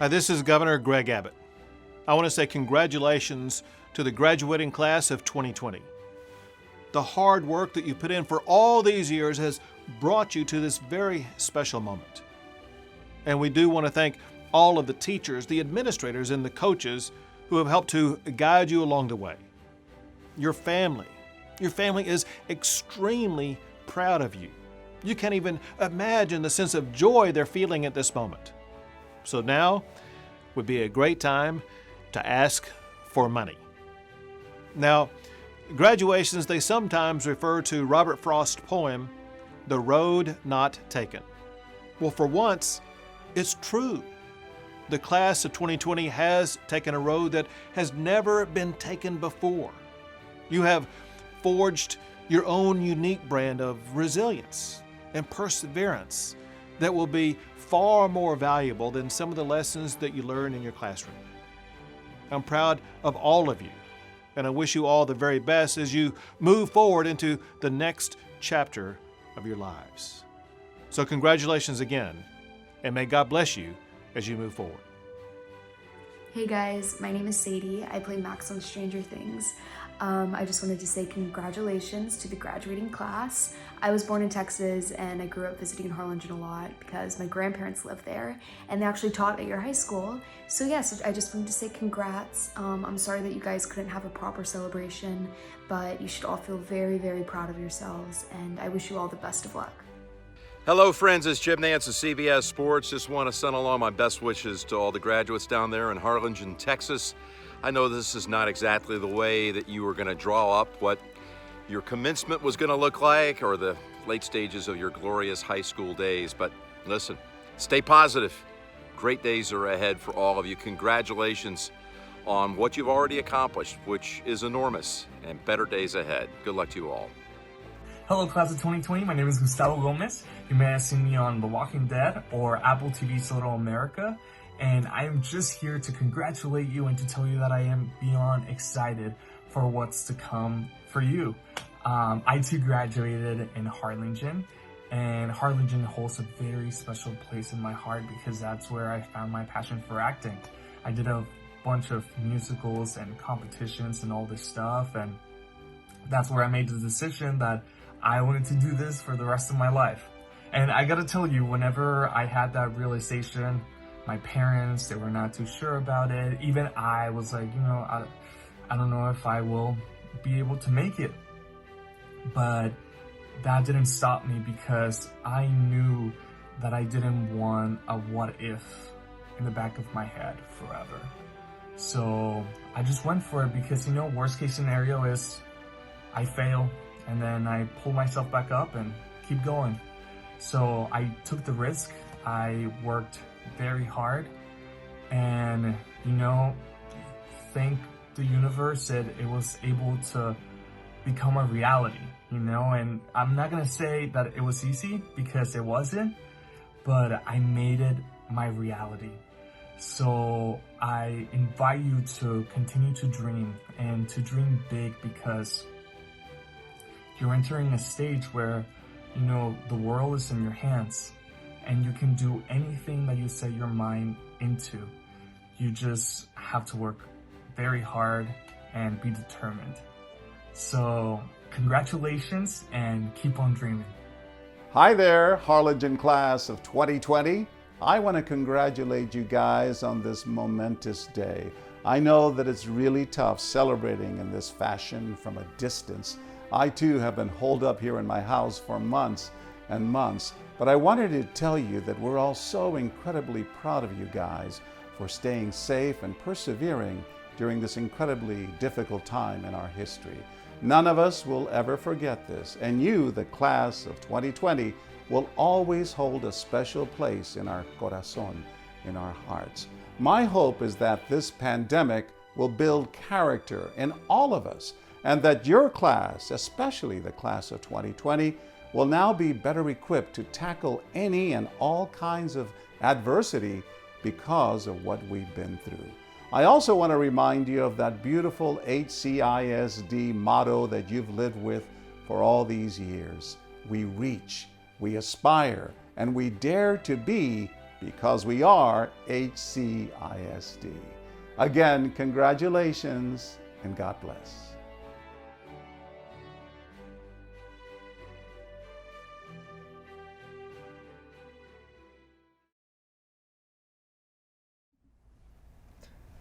This is Governor Greg Abbott. I want to say congratulations to the graduating class of 2020. The hard work that you put in for all these years has brought you to this very special moment. And we do want to thank all of the teachers, the administrators, and the coaches who have helped to guide you along the way. Your family is extremely proud of you. You can't even imagine the sense of joy they're feeling at this moment. So now would be a great time to ask for money. Now, graduations, they sometimes refer to Robert Frost's poem, The Road Not Taken. Well, for once, it's true. The class of 2020 has taken a road that has never been taken before. You have forged your own unique brand of resilience and perseverance that will be far more valuable than some of the lessons that you learn in your classroom. I'm proud of all of you, and I wish you all the very best as you move forward into the next chapter of your lives. So congratulations again, and may God bless you as you move forward. Hey guys, my name is Sadie. I play Max on Stranger Things. I just wanted to say congratulations to the graduating class. I was born in Texas and I grew up visiting Harlingen a lot because my grandparents live there and they actually taught at your high school. So yes, I just wanted to say congrats. I'm sorry that you guys couldn't have a proper celebration, but you should all feel very, very proud of yourselves, and I wish you all the best of luck. Hello friends, it's Jim Nance of CBS Sports. Just want to send along my best wishes to all the graduates down there in Harlingen, Texas. I know this is not exactly the way that you were going to draw up what your commencement was going to look like or the late stages of your glorious high school days, but listen, stay positive. Great days are ahead for all of you. Congratulations on what you've already accomplished, which is enormous, and better days ahead. Good luck to you all. Hello class of 2020, my name is Gustavo Gomez. You may have seen me on The Walking Dead or Apple TV's Little America, and I am just here to congratulate you and to tell you that I am beyond excited for what's to come for you. I too graduated in Harlingen, and Harlingen holds a very special place in my heart because that's where I found my passion for acting. I did a bunch of musicals and competitions and all this stuff, and that's where I made the decision that I wanted to do this for the rest of my life. And I gotta tell you, whenever I had that realization, my parents, they were not too sure about it. Even I was like, I don't know if I will be able to make it. But that didn't stop me because I knew that I didn't want a what if in the back of my head forever. So I just went for it because, worst case scenario is I fail and then I pull myself back up and keep going. So I took the risk. I worked very hard, and thank the universe that it was able to become a reality, and I'm not gonna say that it was easy because it wasn't, but I made it my reality. So I invite you to continue to dream and to dream big because you're entering a stage where the world is in your hands and you can do anything that you set your mind into. You just have to work very hard and be determined. So congratulations and keep on dreaming. Hi there, Harlingen class of 2020. I want to congratulate you guys on this momentous day. I know that it's really tough celebrating in this fashion from a distance. I too have been holed up here in my house for months and months, but I wanted to tell you that we're all so incredibly proud of you guys for staying safe and persevering during this incredibly difficult time in our history. None of us will ever forget this, and you, the class of 2020, will always hold a special place in our corazón, in our hearts. My hope is that this pandemic will build character in all of us, and that your class, especially the class of 2020, will now be better equipped to tackle any and all kinds of adversity because of what we've been through. I also want to remind you of that beautiful HCISD motto that you've lived with for all these years. We reach, we aspire, and we dare to be because we are HCISD. Again, congratulations and God bless.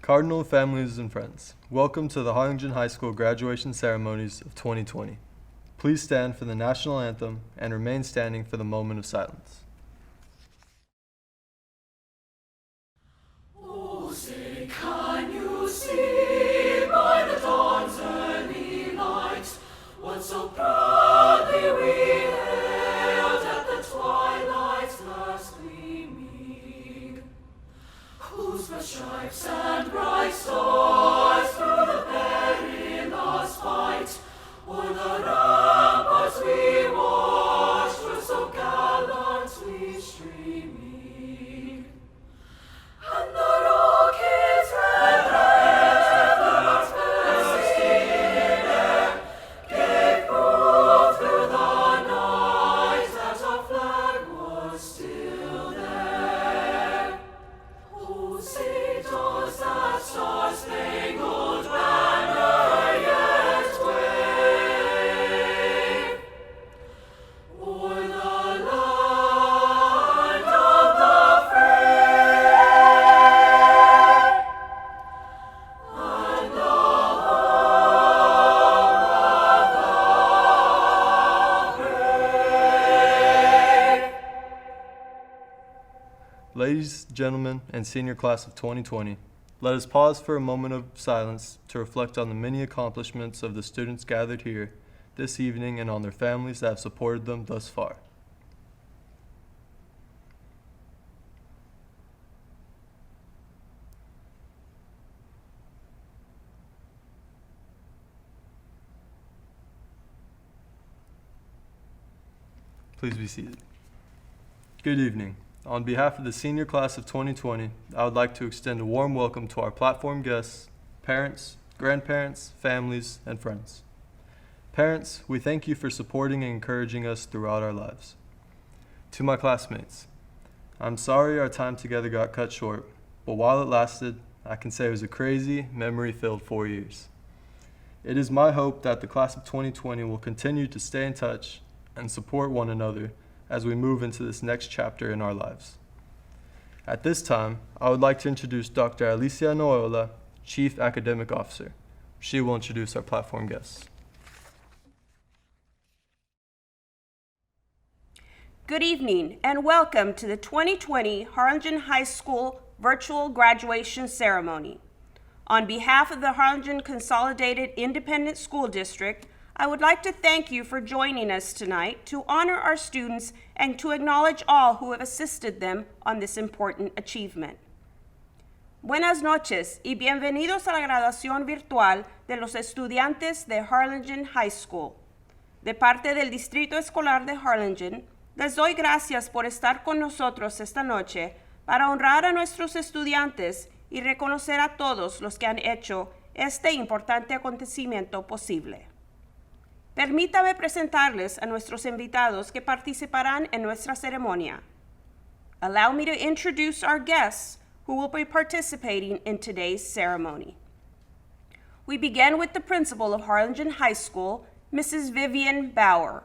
Cardinal families and friends, welcome to the Harlingen High School graduation ceremonies of 2020. Please stand for the national anthem and remain standing for the moment of silence. Oh, say, can you see by the dawn's early light what so proudly we hailed at the twilight's last gleaming? Whose red stripes and bright stars through the perilous fight o'er the ramparts we watched were so gallantly streaming, and the rocket's red heads bursting in air gave proof through the night that our flag was still there. Oh, say does that star-spangled banner yet wave o'er the land of the free and the home of the brave? Ladies, gentlemen, and senior class of 2020, let us pause for a moment of silence to reflect on the many accomplishments of the students gathered here this evening and on their families that have supported them thus far. Please be seated. Good evening. On behalf of the senior class of 2020, I would like to extend a warm welcome to our platform guests, parents, grandparents, families, and friends. Parents, we thank you for supporting and encouraging us throughout our lives. To my classmates, I'm sorry our time together got cut short, but while it lasted, I can say it was a crazy, memory-filled 4 years. It is my hope that the class of 2020 will continue to stay in touch and support one another as we move into this next chapter in our lives. At this time, I would like to introduce Dr. Alicia Noyola, Chief Academic Officer. She will introduce our platform guests. Good evening and welcome to the 2020 Harlingen High School Virtual Graduation Ceremony. On behalf of the Harlingen Consolidated Independent School District, I would like to thank you for joining us tonight to honor our students and to acknowledge all who have assisted them on this important achievement. Buenas noches y bienvenidos a la graduación virtual de los estudiantes de Harlingen High School. De parte del Distrito Escolar de Harlingen, les doy gracias por estar con nosotros esta noche para honrar a nuestros estudiantes y reconocer a todos los que han hecho este importante acontecimiento posible. Permítame presentarles a nuestros invitados que participarán en nuestra ceremonia. Allow me to introduce our guests who will be participating in today's ceremony. We begin with the principal of Harlingen High School, Mrs. Vivian Bauer.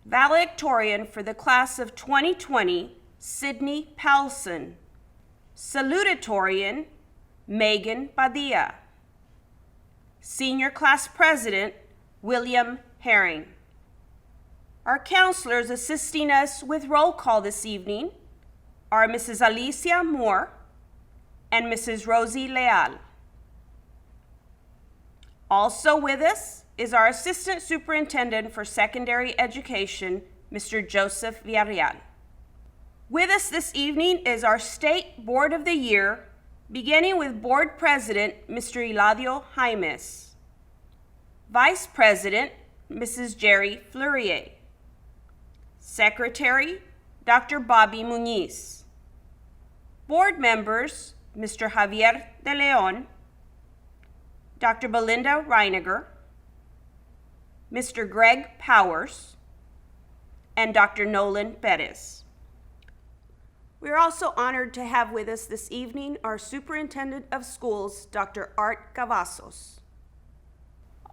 Valedictorian for the class of 2020, Sydney Palson. Salutatorian, Megan Padilla. Senior Class President, William Herring. Our counselors assisting us with roll call this evening are Mrs. Alicia Moore and Mrs. Rosie Leal. Also with us is our Assistant Superintendent for Secondary Education, Mr. Joseph Villarreal. With us this evening is our State Board of the Year, beginning with Board President, Mr. Eladio Jaimes. Vice President, Mrs. Jerry Fleurier. Secretary, Dr. Bobby Muniz. Board members, Mr. Javier De Leon, Dr. Belinda Reiniger, Mr. Greg Powers, and Dr. Nolan Perez. We are also honored to have with us this evening our Superintendent of Schools, Dr. Art Cavazos.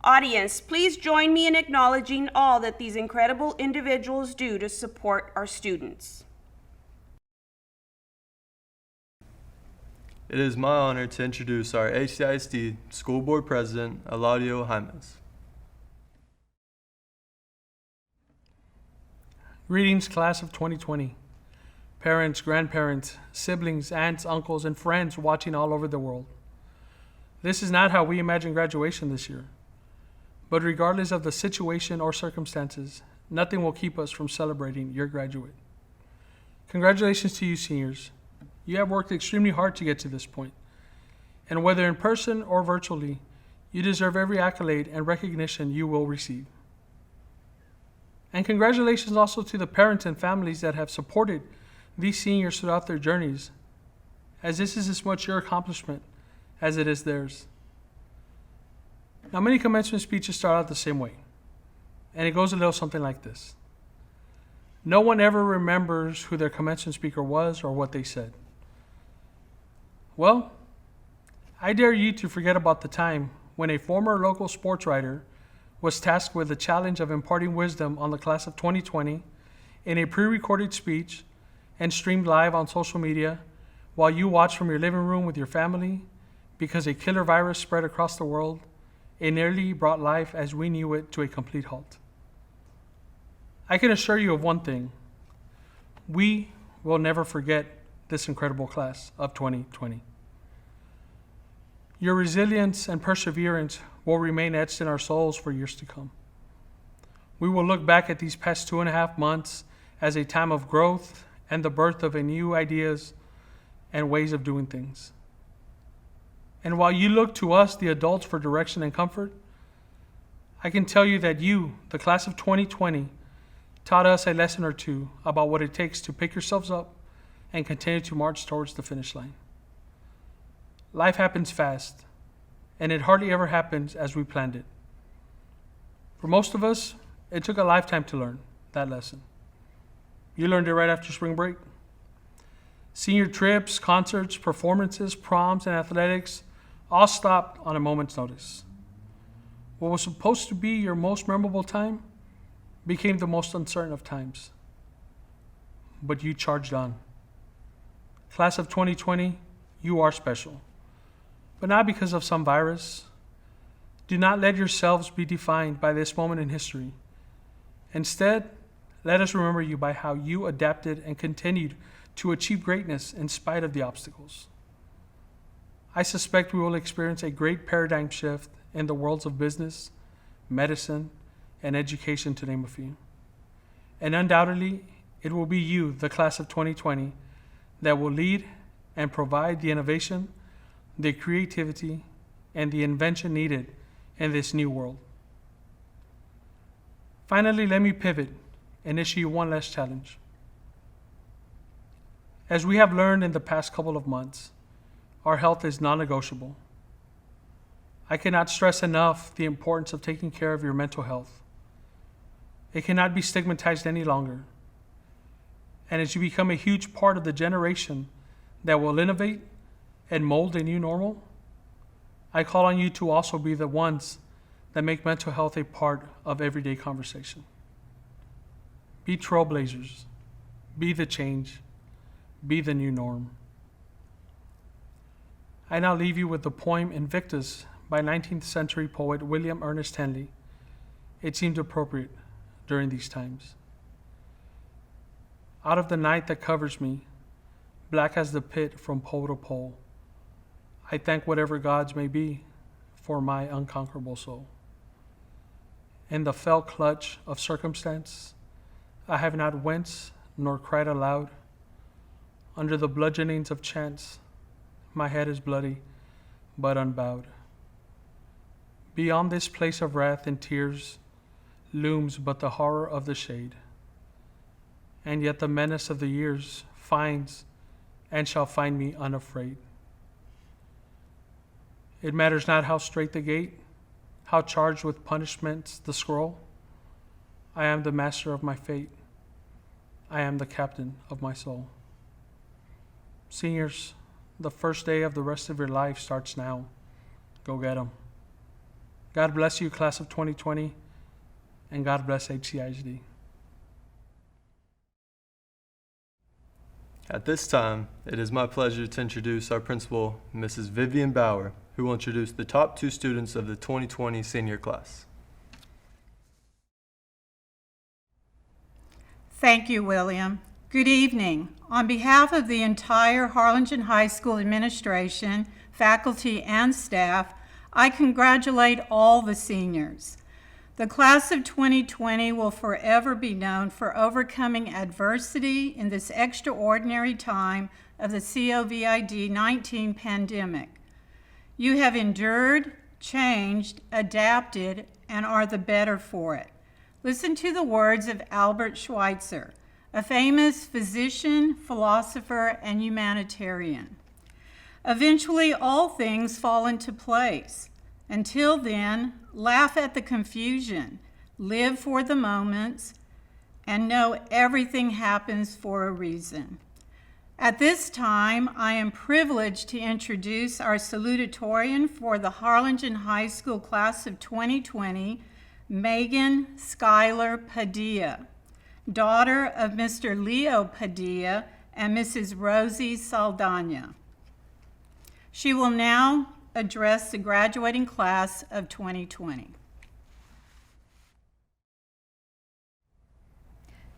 Audience, please join me in acknowledging all that these incredible individuals do to support our students. It is my honor to introduce our HCISD School Board President, Eladio Jaimes. Greetings, class of 2020. Parents, grandparents, siblings, aunts, uncles, and friends watching all over the world. This is not how we imagine graduation this year. But regardless of the situation or circumstances, nothing will keep us from celebrating your graduate. Congratulations to you, seniors. You have worked extremely hard to get to this point. And whether in person or virtually, you deserve every accolade and recognition you will receive. And congratulations also to the parents and families that have supported these seniors throughout their journeys, as this is as much your accomplishment as it is theirs. Now, many commencement speeches start out the same way, and it goes a little something like this. No one ever remembers who their commencement speaker was or what they said. Well, I dare you to forget about the time when a former local sports writer was tasked with the challenge of imparting wisdom on the class of 2020 in a pre-recorded speech and streamed live on social media while you watched from your living room with your family because a killer virus spread across the world and nearly brought life as we knew it to a complete halt. I can assure you of one thing. We will never forget this incredible class of 2020. Your resilience and perseverance will remain etched in our souls for years to come. We will look back at these past 2.5 months as a time of growth and the birth of new ideas and ways of doing things. And while you look to us, the adults, for direction and comfort, I can tell you that you, the class of 2020, taught us a lesson or two about what it takes to pick yourselves up and continue to march towards the finish line. Life happens fast, and it hardly ever happens as we planned it. For most of us, it took a lifetime to learn that lesson. You learned it right after spring break. Senior trips, concerts, performances, proms, and athletics all stopped on a moment's notice. What was supposed to be your most memorable time became the most uncertain of times. But you charged on. Class of 2020, you are special. But not because of some virus. Do not let yourselves be defined by this moment in history. Instead, let us remember you by how you adapted and continued to achieve greatness in spite of the obstacles. I suspect we will experience a great paradigm shift in the worlds of business, medicine, and education, to name a few. And undoubtedly, it will be you, the class of 2020, that will lead and provide the innovation, the creativity, and the invention needed in this new world. Finally, let me pivot and issue you one last challenge. As we have learned in the past couple of months, our health is non-negotiable. I cannot stress enough the importance of taking care of your mental health. It cannot be stigmatized any longer. And as you become a huge part of the generation that will innovate and mold a new normal, I call on you to also be the ones that make mental health a part of everyday conversation. Be trailblazers. Be the change. Be the new norm. I now leave you with the poem Invictus by 19th century poet William Ernest Henley. It seemed appropriate during these times. Out of the night that covers me, black as the pit from pole to pole, I thank whatever gods may be for my unconquerable soul. In the fell clutch of circumstance, I have not winced nor cried aloud. Under the bludgeonings of chance, my head is bloody but unbowed. Beyond this place of wrath and tears looms but the horror of the shade, and yet the menace of the years finds and shall find me unafraid. It matters not how straight the gate, how charged with punishments the scroll. I am the master of my fate. I am the captain of my soul. Seniors, the first day of the rest of your life starts now. Go get them. God bless you, class of 2020, and God bless HCISD. At this time, it is my pleasure to introduce our principal, Mrs. Vivian Bauer, who will introduce the top 2 students of the 2020 senior class. Thank you, William. Good evening. On behalf of the entire Harlingen High School administration, faculty, and staff, I congratulate all the seniors. The class of 2020 will forever be known for overcoming adversity in this extraordinary time of the COVID-19 pandemic. You have endured, changed, adapted, and are the better for it. Listen to the words of Albert Schweitzer, a famous physician, philosopher, and humanitarian. Eventually, all things fall into place. Until then, laugh at the confusion, live for the moments, and know everything happens for a reason. At this time, I am privileged to introduce our salutatorian for the Harlingen High School class of 2020, Megan Schuyler Padilla, daughter of Mr. Leo Padilla and Mrs. Rosie Saldana. She will now address the graduating class of 2020.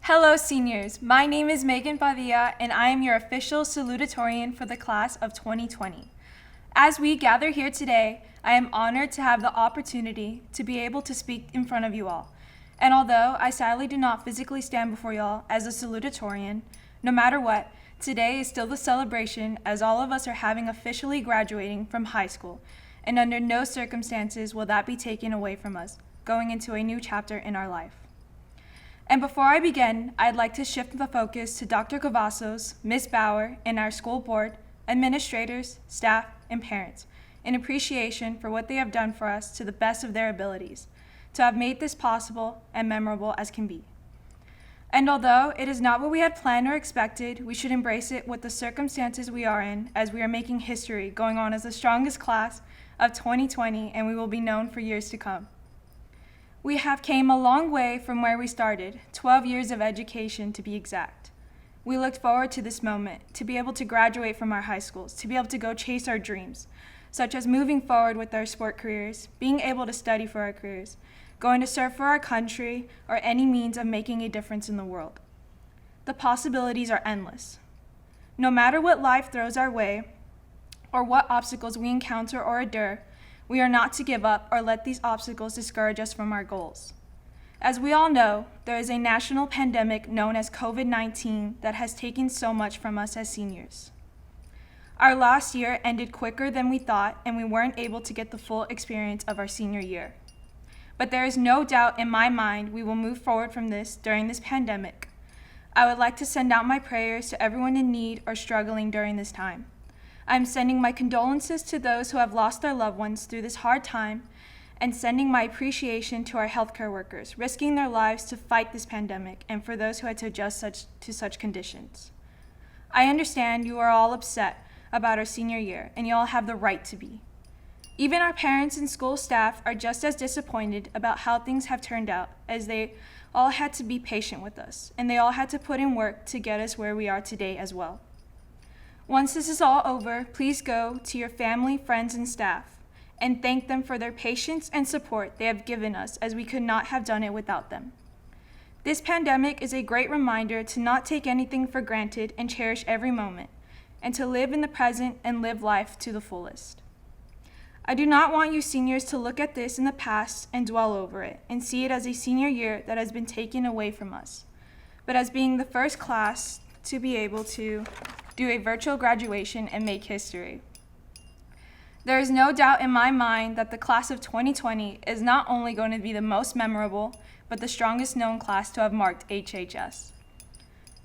Hello seniors, my name is Megan Padilla and I am your official salutatorian for the class of 2020. As we gather here today, I am honored to have the opportunity to be able to speak in front of you all. And although I sadly do not physically stand before y'all as a salutatorian, no matter what, today is still the celebration as all of us are having officially graduating from high school, and under no circumstances will that be taken away from us, going into a new chapter in our life. And before I begin, I'd like to shift the focus to Dr. Cavazos, Ms. Bauer, and our school board, administrators, staff, and parents, in appreciation for what they have done for us to the best of their abilities, to have made this possible and memorable as can be. And although it is not what we had planned or expected, we should embrace it with the circumstances we are in as we are making history, going on as the strongest class of 2020, and we will be known for years to come. We have came a long way from where we started, 12 years of education to be exact. We looked forward to this moment, to be able to graduate from our high schools, to be able to go chase our dreams, such as moving forward with our sport careers, being able to study for our careers, going to serve for our country, or any means of making a difference in the world. The possibilities are endless. No matter what life throws our way, or what obstacles we encounter or endure, we are not to give up or let these obstacles discourage us from our goals. As we all know, there is a national pandemic known as COVID-19 that has taken so much from us as seniors. Our last year ended quicker than we thought, and we weren't able to get the full experience of our senior year. But there is no doubt in my mind we will move forward from this during this pandemic. I would like to send out my prayers to everyone in need or struggling during this time. I'm sending my condolences to those who have lost their loved ones through this hard time, and sending my appreciation to our healthcare workers, risking their lives to fight this pandemic, and for those who had to adjust to such conditions. I understand you are all upset about our senior year, and you all have the right to be. Even our parents and school staff are just as disappointed about how things have turned out, as they all had to be patient with us, and they all had to put in work to get us where we are today as well. Once this is all over, please go to your family, friends, and staff, and thank them for their patience and support they have given us, as we could not have done it without them. This pandemic is a great reminder to not take anything for granted and cherish every moment, and to live in the present and live life to the fullest. I do not want you seniors to look at this in the past and dwell over it and see it as a senior year that has been taken away from us, but as being the first class to be able to do a virtual graduation and make history. There is no doubt in my mind that the class of 2020 is not only going to be the most memorable, but the strongest known class to have marked HHS.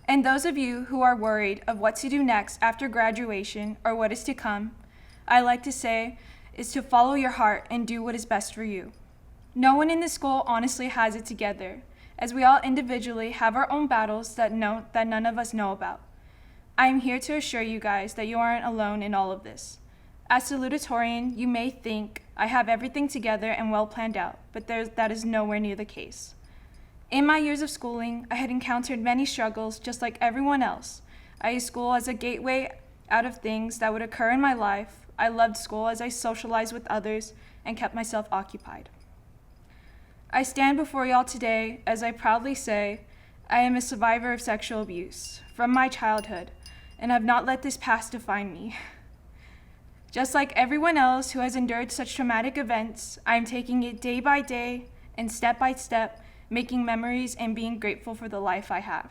And those of you who are worried of what to do next after graduation or what is to come, I like to say is to follow your heart and do what is best for you. No one in this school honestly has it together, as we all individually have our own battles that none of us know about. I am here to assure you guys that you aren't alone in all of this. As salutatorian, you may think I have everything together and well planned out, but that is nowhere near the case. In my years of schooling, I had encountered many struggles just like everyone else. I used school as a gateway out of things that would occur in my life. I loved school as I socialized with others and kept myself occupied. I stand before y'all today as I proudly say, I am a survivor of sexual abuse from my childhood and have not let this past define me. Just like everyone else who has endured such traumatic events, I am taking it day by day and step by step, making memories and being grateful for the life I have.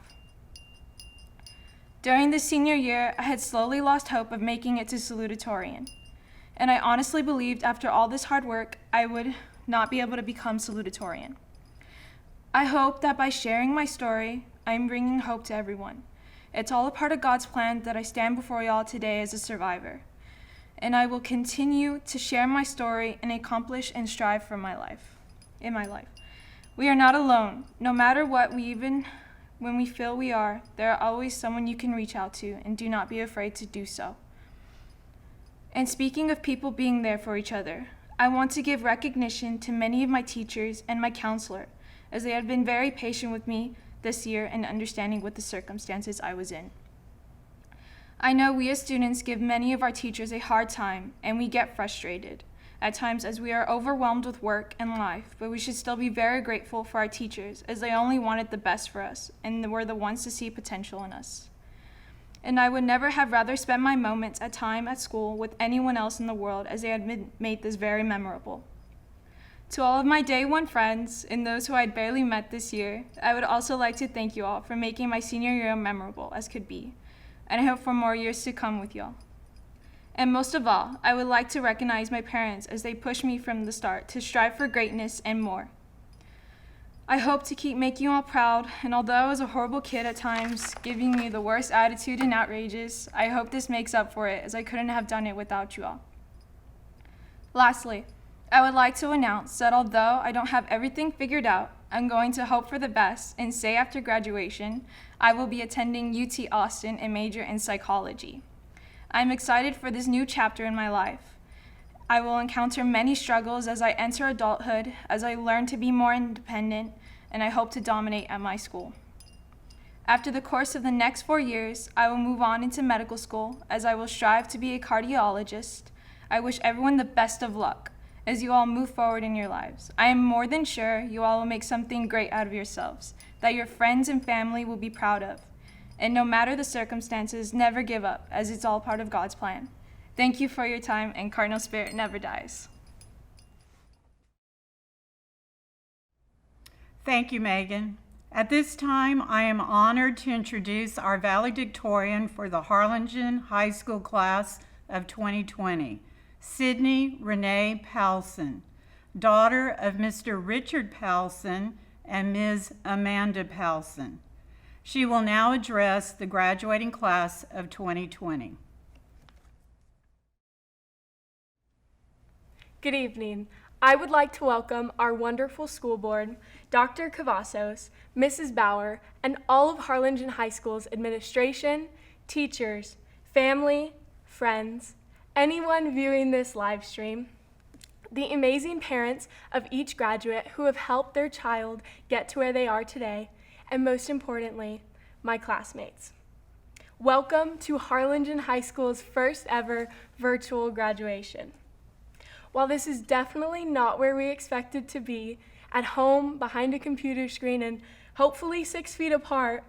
During the senior year, I had slowly lost hope of making it to salutatorian, and I honestly believed after all this hard work, I would not be able to become salutatorian. I hope that by sharing my story, I am bringing hope to everyone. It's all a part of God's plan that I stand before y'all today as a survivor, and I will continue to share my story and accomplish and strive for my life. In my life. We are not alone. No matter what, even when we feel we are, there are always someone you can reach out to, and do not be afraid to do so. And speaking of people being there for each other, I want to give recognition to many of my teachers and my counselor, as they have been very patient with me this year and understanding with the circumstances I was in. I know we as students give many of our teachers a hard time, and we get frustrated at times as we are overwhelmed with work and life, but we should still be very grateful for our teachers as they only wanted the best for us and were the ones to see potential in us. And I would never have rather spent my moments at time at school with anyone else in the world as they had made this very memorable. To all of my day one friends and those who I'd barely met this year, I would also like to thank you all for making my senior year memorable as could be, and I hope for more years to come with y'all. And most of all, I would like to recognize my parents as they pushed me from the start to strive for greatness and more. I hope to keep making you all proud, and although I was a horrible kid at times, giving me the worst attitude and outrages, I hope this makes up for it as I couldn't have done it without you all. Lastly, I would like to announce that although I don't have everything figured out, I'm going to hope for the best and say after graduation, I will be attending UT Austin and major in psychology. I'm excited for this new chapter in my life. I will encounter many struggles as I enter adulthood, as I learn to be more independent, and I hope to dominate at my school. After the course of the next 4 years, I will move on into medical school, as I will strive to be a cardiologist. I wish everyone the best of luck as you all move forward in your lives. I am more than sure you all will make something great out of yourselves, that your friends and family will be proud of. And no matter the circumstances, never give up, as it's all part of God's plan. Thank you for your time, and Cardinal Spirit never dies. Thank you, Megan. At this time, I am honored to introduce our valedictorian for the Harlingen High School class of 2020, Sydney Renee Palson, daughter of Mr. Richard Palson and Ms. Amanda Palson. She will now address the graduating class of 2020. Good evening. I would like to welcome our wonderful school board, Dr. Cavazos, Mrs. Bauer, and all of Harlingen High School's administration, teachers, family, friends, anyone viewing this live stream, the amazing parents of each graduate who have helped their child get to where they are today, and most importantly, my classmates. Welcome to Harlingen High School's first ever virtual graduation. While this is definitely not where we expected to be, at home, behind a computer screen, and hopefully 6 feet apart,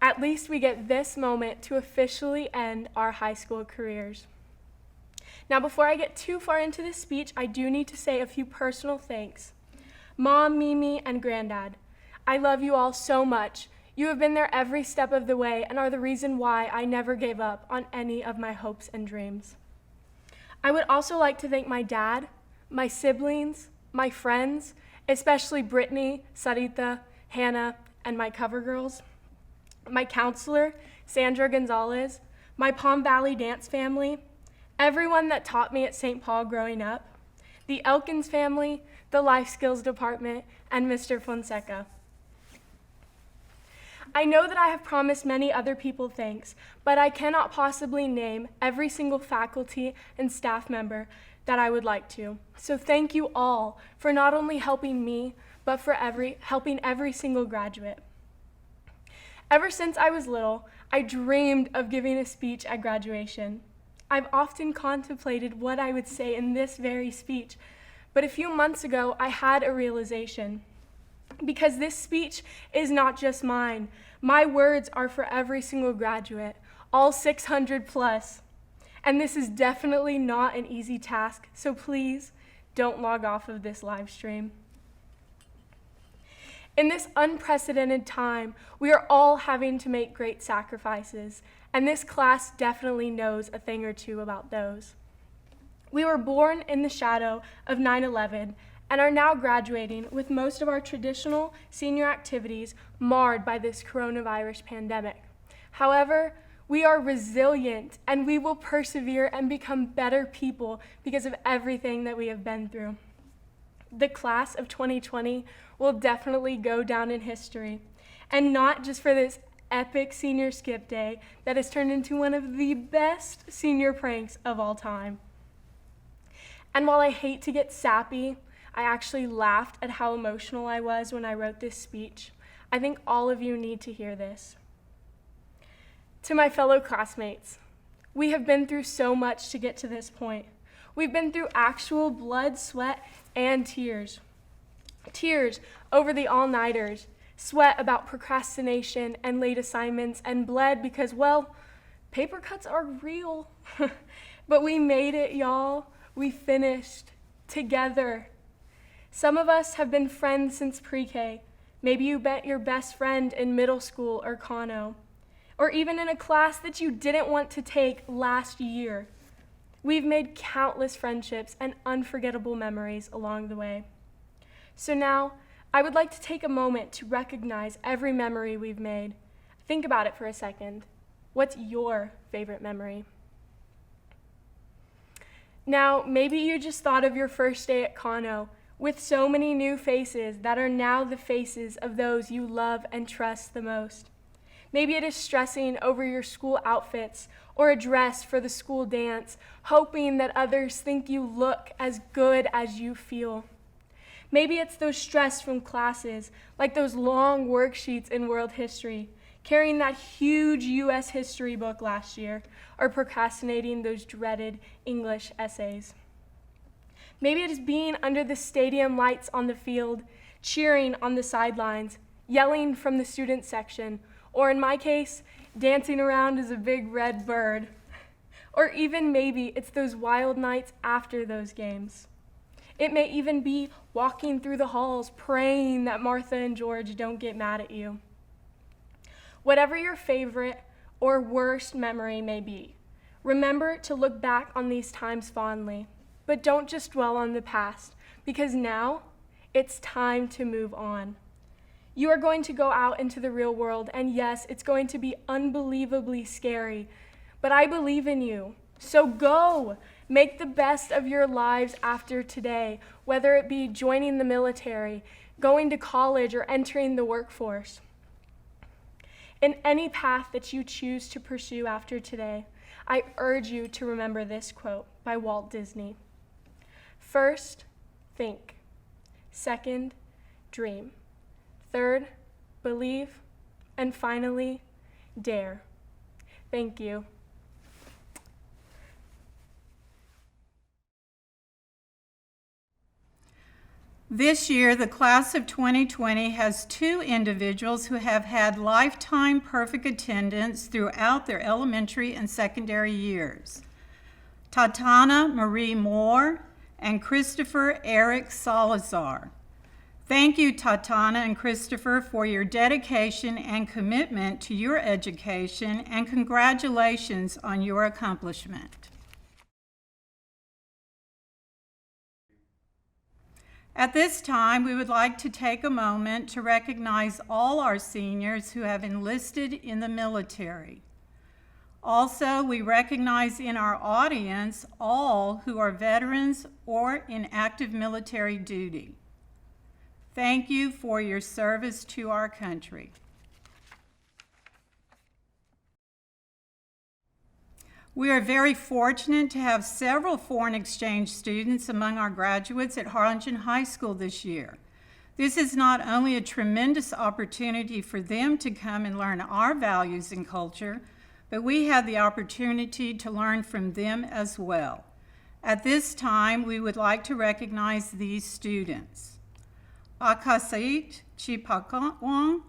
at least we get this moment to officially end our high school careers. Now, before I get too far into this speech, I do need to say a few personal thanks. Mom, Mimi, and Granddad, I love you all so much. You have been there every step of the way and are the reason why I never gave up on any of my hopes and dreams. I would also like to thank my dad, my siblings, my friends, especially Brittany, Sarita, Hannah, and my cover girls, my counselor, Sandra Gonzalez, my Palm Valley dance family, everyone that taught me at St. Paul growing up, the Elkins family, the life skills department, and Mr. Fonseca. I know that I have promised many other people thanks, but I cannot possibly name every single faculty and staff member that I would like to. So thank you all for not only helping me, but for helping every single graduate. Ever since I was little, I dreamed of giving a speech at graduation. I've often contemplated what I would say in this very speech, but a few months ago, I had a realization. Because this speech is not just mine. My words are for every single graduate, all 600 plus. And this is definitely not an easy task, so please don't log off of this live stream. In this unprecedented time, we are all having to make great sacrifices, and this class definitely knows a thing or two about those. We were born in the shadow of 9/11 and are now graduating with most of our traditional senior activities marred by this coronavirus pandemic. However, we are resilient and we will persevere and become better people because of everything that we have been through. The class of 2020 will definitely go down in history, and not just for this epic senior skip day that has turned into one of the best senior pranks of all time. And while I hate to get sappy, I actually laughed at how emotional I was when I wrote this speech. I think all of you need to hear this. To my fellow classmates, we have been through so much to get to this point. We've been through actual blood, sweat, and tears. Tears over the all-nighters, sweat about procrastination and late assignments, and bled because, well, paper cuts are real. But we made it, y'all. We finished together. Some of us have been friends since pre-K. Maybe you met your best friend in middle school or Kano, or even in a class that you didn't want to take last year. We've made countless friendships and unforgettable memories along the way. So now, I would like to take a moment to recognize every memory we've made. Think about it for a second. What's your favorite memory? Now, maybe you just thought of your first day at Kano with so many new faces that are now the faces of those you love and trust the most. Maybe it is stressing over your school outfits or a dress for the school dance, hoping that others think you look as good as you feel. Maybe it's those stress from classes, like those long worksheets in world history, carrying that huge U.S. history book last year, or procrastinating those dreaded English essays. Maybe it is being under the stadium lights on the field, cheering on the sidelines, yelling from the student section, or in my case, dancing around as a big red bird. Or even maybe it's those wild nights after those games. It may even be walking through the halls praying that Martha and George don't get mad at you. Whatever your favorite or worst memory may be, remember to look back on these times fondly, but don't just dwell on the past, because now it's time to move on. You are going to go out into the real world, and yes, it's going to be unbelievably scary, but I believe in you. So go! Make the best of your lives after today, whether it be joining the military, going to college, or entering the workforce. In any path that you choose to pursue after today, I urge you to remember this quote by Walt Disney. First, think. Second, dream. Third, believe. And finally, dare. Thank you. This year, the class of 2020 has two individuals who have had lifetime perfect attendance throughout their elementary and secondary years. Tatana Marie Moore and Christopher Eric Salazar. Thank you, Tatana and Christopher, for your dedication and commitment to your education, and congratulations on your accomplishment. At this time, we would like to take a moment to recognize all our seniors who have enlisted in the military. Also, we recognize in our audience all who are veterans or in active military duty. Thank you for your service to our country. We are very fortunate to have several foreign exchange students among our graduates at Harlingen High School this year. This is not only a tremendous opportunity for them to come and learn our values and culture, but we have the opportunity to learn from them as well. At this time, we would like to recognize these students. Akasait Chipakawang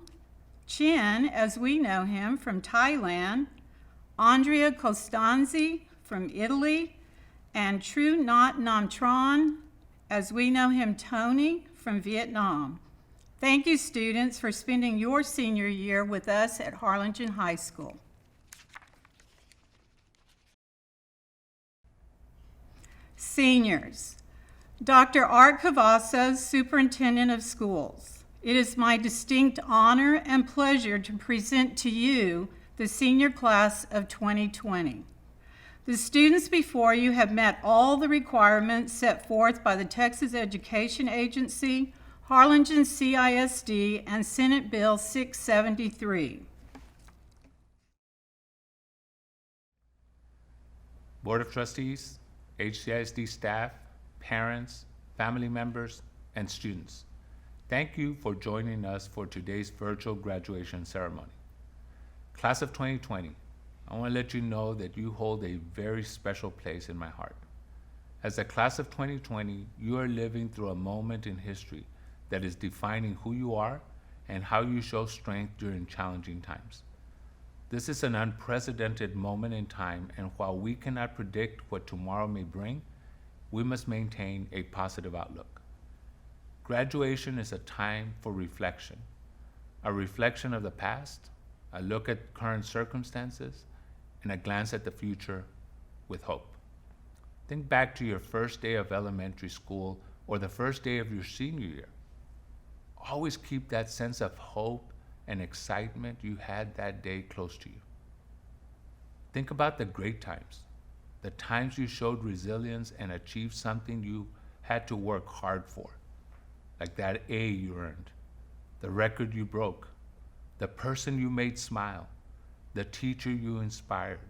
Chin, as we know him, from Thailand, Andrea Costanzi from Italy, and Tru Nhat Nam Tron, as we know him, Tony, from Vietnam. Thank you, students, for spending your senior year with us at Harlingen High School. Seniors. Dr. Art Cavazos, Superintendent of Schools. It is my distinct honor and pleasure to present to you the senior class of 2020. The students before you have met all the requirements set forth by the Texas Education Agency, Harlingen CISD, and Senate Bill 673. Board of Trustees, HCISD staff, parents, family members, and students, thank you for joining us for today's virtual graduation ceremony. Class of 2020, I want to let you know that you hold a very special place in my heart. As the class of 2020, you are living through a moment in history that is defining who you are and how you show strength during challenging times. This is an unprecedented moment in time, and while we cannot predict what tomorrow may bring, we must maintain a positive outlook. Graduation is a time for reflection, a reflection of the past, a look at current circumstances, and a glance at the future with hope. Think back to your first day of elementary school or the first day of your senior year. Always keep that sense of hope and excitement you had that day close to you. Think about the great times, the times you showed resilience and achieved something you had to work hard for, like that A you earned, the record you broke, the person you made smile, the teacher you inspired,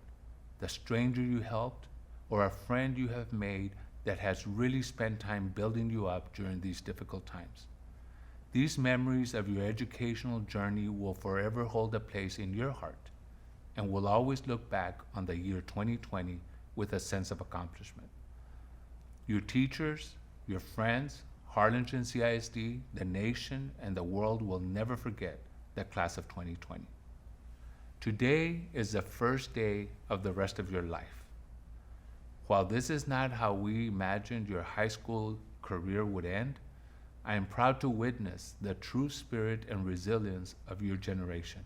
the stranger you helped, or a friend you have made that has really spent time building you up during these difficult times. These memories of your educational journey will forever hold a place in your heart and will always look back on the year 2020 with a sense of accomplishment. Your teachers, your friends, Harlingen CISD, the nation, and the world will never forget the class of 2020. Today is the first day of the rest of your life. While this is not how we imagined your high school career would end, I am proud to witness the true spirit and resilience of your generation.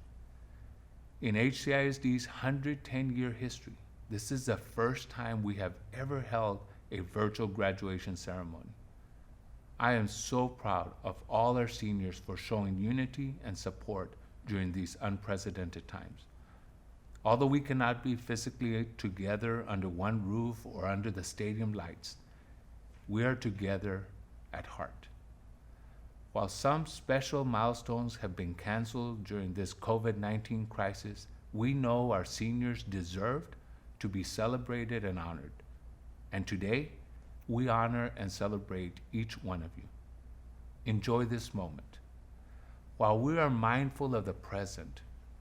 In HCISD's 110-year history, this is the first time we have ever held a virtual graduation ceremony. I am so proud of all our seniors for showing unity and support during these unprecedented times. Although we cannot be physically together under one roof or under the stadium lights, we are together at heart. While some special milestones have been canceled during this COVID-19 crisis, we know our seniors deserved to be celebrated and honored. And today, we honor and celebrate each one of you. Enjoy this moment. While we are mindful of the present,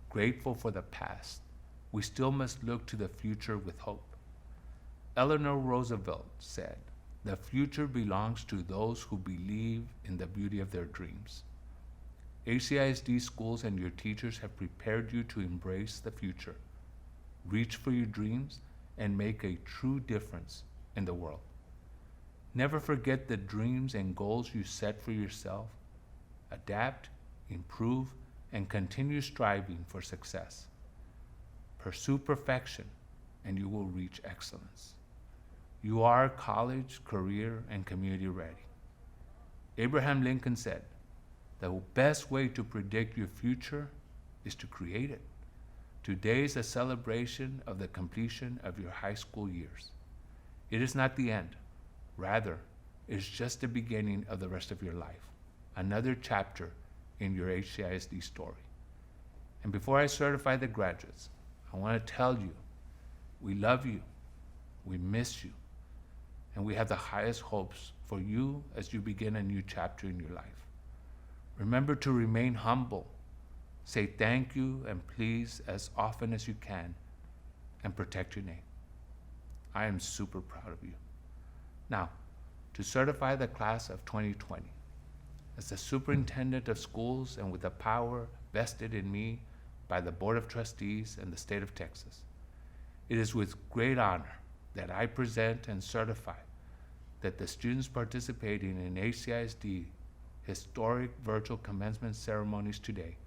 grateful for the past, we still must look to the future with hope. Eleanor Roosevelt said, "The future belongs to those who believe in the beauty of their dreams." ACISD schools and your teachers have prepared you to embrace the future, reach for your dreams, and make a true difference in the world. Never forget the dreams and goals you set for yourself. Adapt, improve, and continue striving for success. Pursue perfection, and you will reach excellence. You are college, career, and community ready. Abraham Lincoln said, "The best way to predict your future is to create it." Today is a celebration of the completion of your high school years. It is not the end. Rather, it's just the beginning of the rest of your life, another chapter in your HCISD story. And before I certify the graduates, I want to tell you We love you, we miss you, and we have the highest hopes for you as you begin a new chapter in your life. Remember to remain humble, say thank you and please as often as you can, and protect your name. I am super proud of you. Now, to certify the class of 2020, as the superintendent of schools and with the power vested in me by the Board of Trustees and the state of Texas, it is with great honor that I present and certify that the students participating in HCISD historic virtual commencement ceremonies today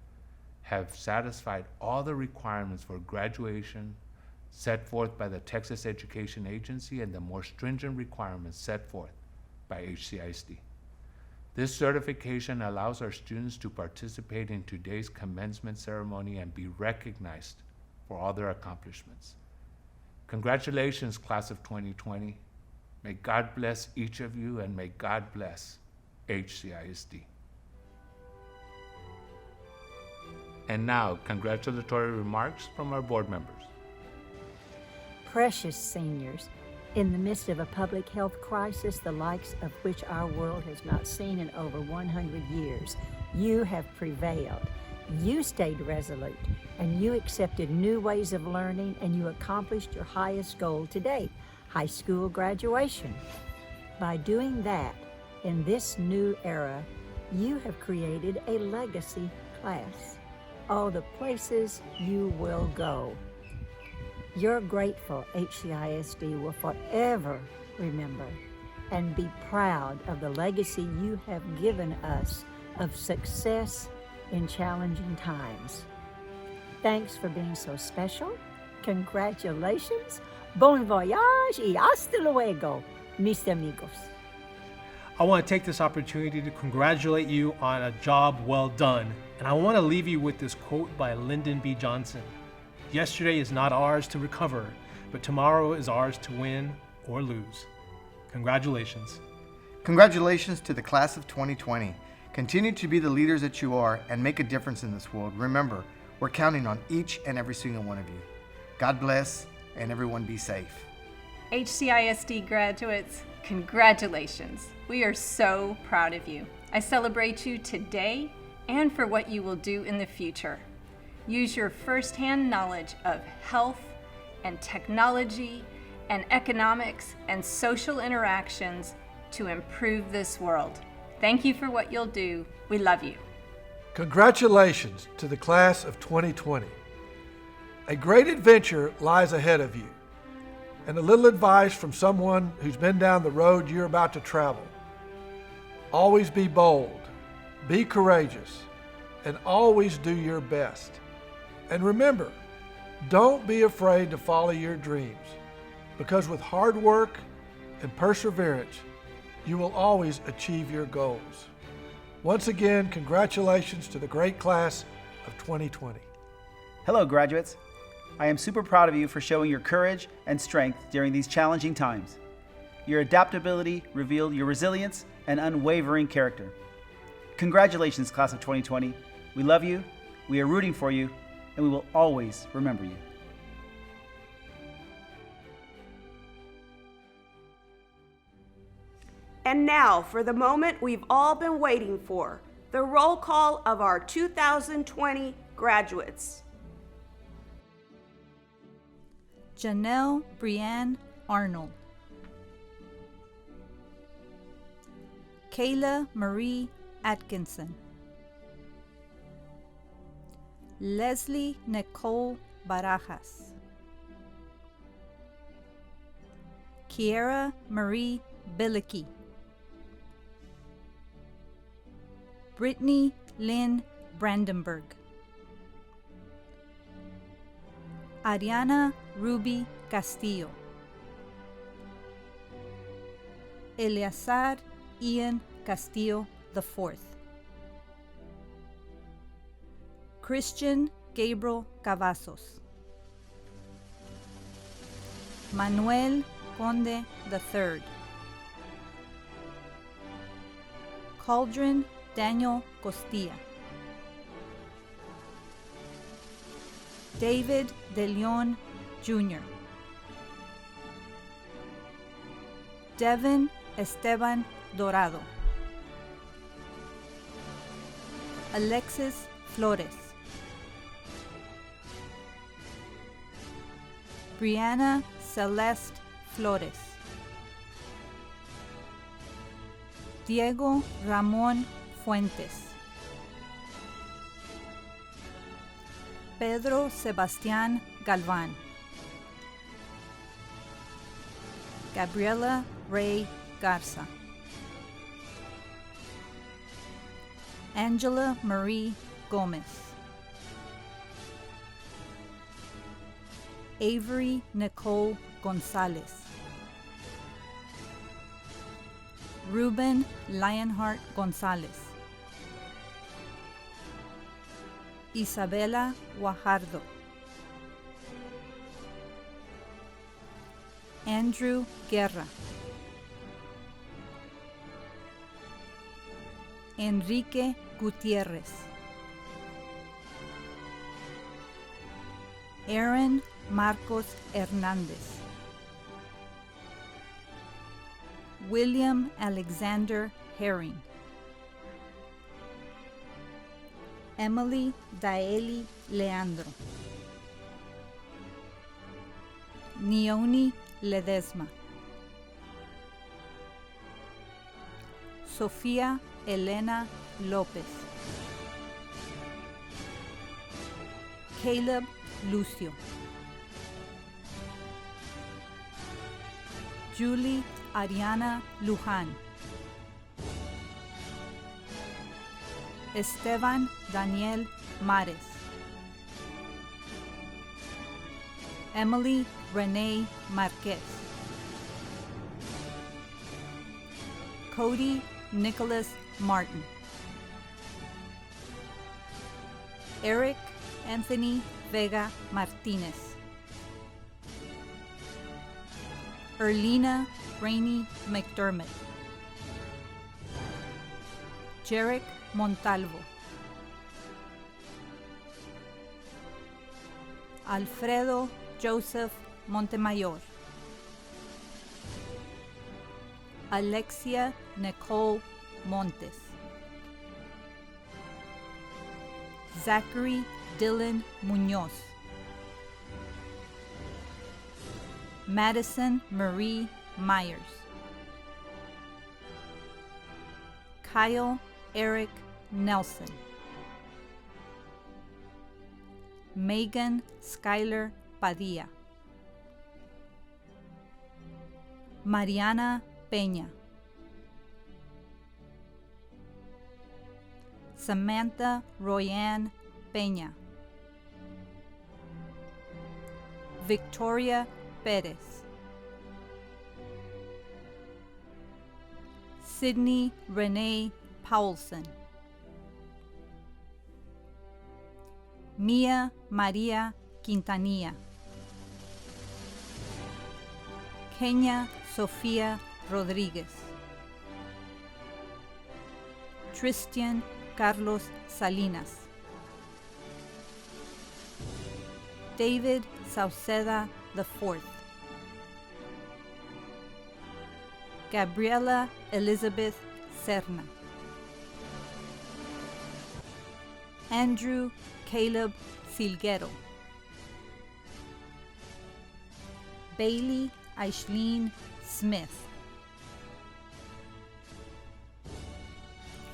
have satisfied all the requirements for graduation set forth by the Texas Education Agency and the more stringent requirements set forth by HCISD. This certification allows our students to participate in today's commencement ceremony and be recognized for all their accomplishments. Congratulations, class of 2020. May God bless each of you, and may God bless HCISD. And now, congratulatory remarks from our board members. Precious seniors, in the midst of a public health crisis, the likes of which our world has not seen in over 100 years, you have prevailed. You stayed resolute, and you accepted new ways of learning, and you accomplished your highest goal to date, high school graduation. By doing that, in this new era, you have created a legacy class. All the places you will go. Your grateful HCISD will forever remember and be proud of the legacy you have given us of success in challenging times. Thanks for being so special. Congratulations. Bon voyage y hasta luego, mis amigos. I want to take this opportunity to congratulate you on a job well done. And I want to leave you with this quote by Lyndon B. Johnson. Yesterday is not ours to recover, but tomorrow is ours to win or lose. Congratulations. Congratulations to the class of 2020. Continue to be the leaders that you are and make a difference in this world. Remember, we're counting on each and every single one of you. God bless, and everyone be safe. HCISD graduates, congratulations. We are so proud of you. I celebrate you today and for what you will do in the future. Use your firsthand knowledge of health and technology and economics and social interactions to improve this world. Thank you for what you'll do. We love you. Congratulations to the class of 2020. A great adventure lies ahead of you, and a little advice from someone who's been down the road you're about to travel. Always be bold, be courageous, and always do your best. And remember, don't be afraid to follow your dreams, because with hard work and perseverance, you will always achieve your goals. Once again, congratulations to the great class of 2020. Hello, graduates. I am super proud of you for showing your courage and strength during these challenging times. Your adaptability revealed your resilience and unwavering character. Congratulations, class of 2020. We love you, we are rooting for you, and we will always remember you. And now for the moment we've all been waiting for, the roll call of our 2020 graduates. Janelle Brianne Arnold. Kayla Marie Atkinson. Leslie Nicole Barajas. Kiera Marie Billicky. Brittany Lynn Brandenburg. Ariana Ruby Castillo. Eleazar Ian Castillo IV. Christian Gabriel Cavazos. Manuel Conde III. Cauldron Daniel Costilla. David De Leon Jr. Devin Esteban Dorado. Alexis Flores. Brianna Celeste Flores. Diego Ramón Fuentes. Pedro Sebastián Galván. Gabriela Ray Garza. Angela Marie Gomez. Avery Nicole Gonzalez. Ruben Lionheart Gonzalez. Isabela Guajardo. Andrew Guerra. Enrique Gutierrez. Aaron Marcos Hernández. William Alexander Herring. Emily Daeli Leandro. Nioni Ledesma. Sofía Elena López. Caleb Lucio. Julie Ariana Luján. Esteban Daniel Mares. Emily Renee Marquez. Cody Nicholas Martin. Eric Anthony Vega Martinez. Erlina Rainey McDermott. Jarek Montalvo. Alfredo Joseph Montemayor. Alexia Nicole Montes. Zachary Dylan Munoz. Madison Marie Myers. Kyle Eric Nelson. Megan Skylar Padilla. Mariana Peña. Samantha Royanne Peña. Victoria Perez. Sydney Renee Paulson. Mia Maria Quintanilla. Kenya Sofía Rodríguez. Tristan Carlos Salinas. David Sauceda IV. Gabriela Elizabeth Serna. Andrew Caleb Silguero. Bailey Aisleen Smith.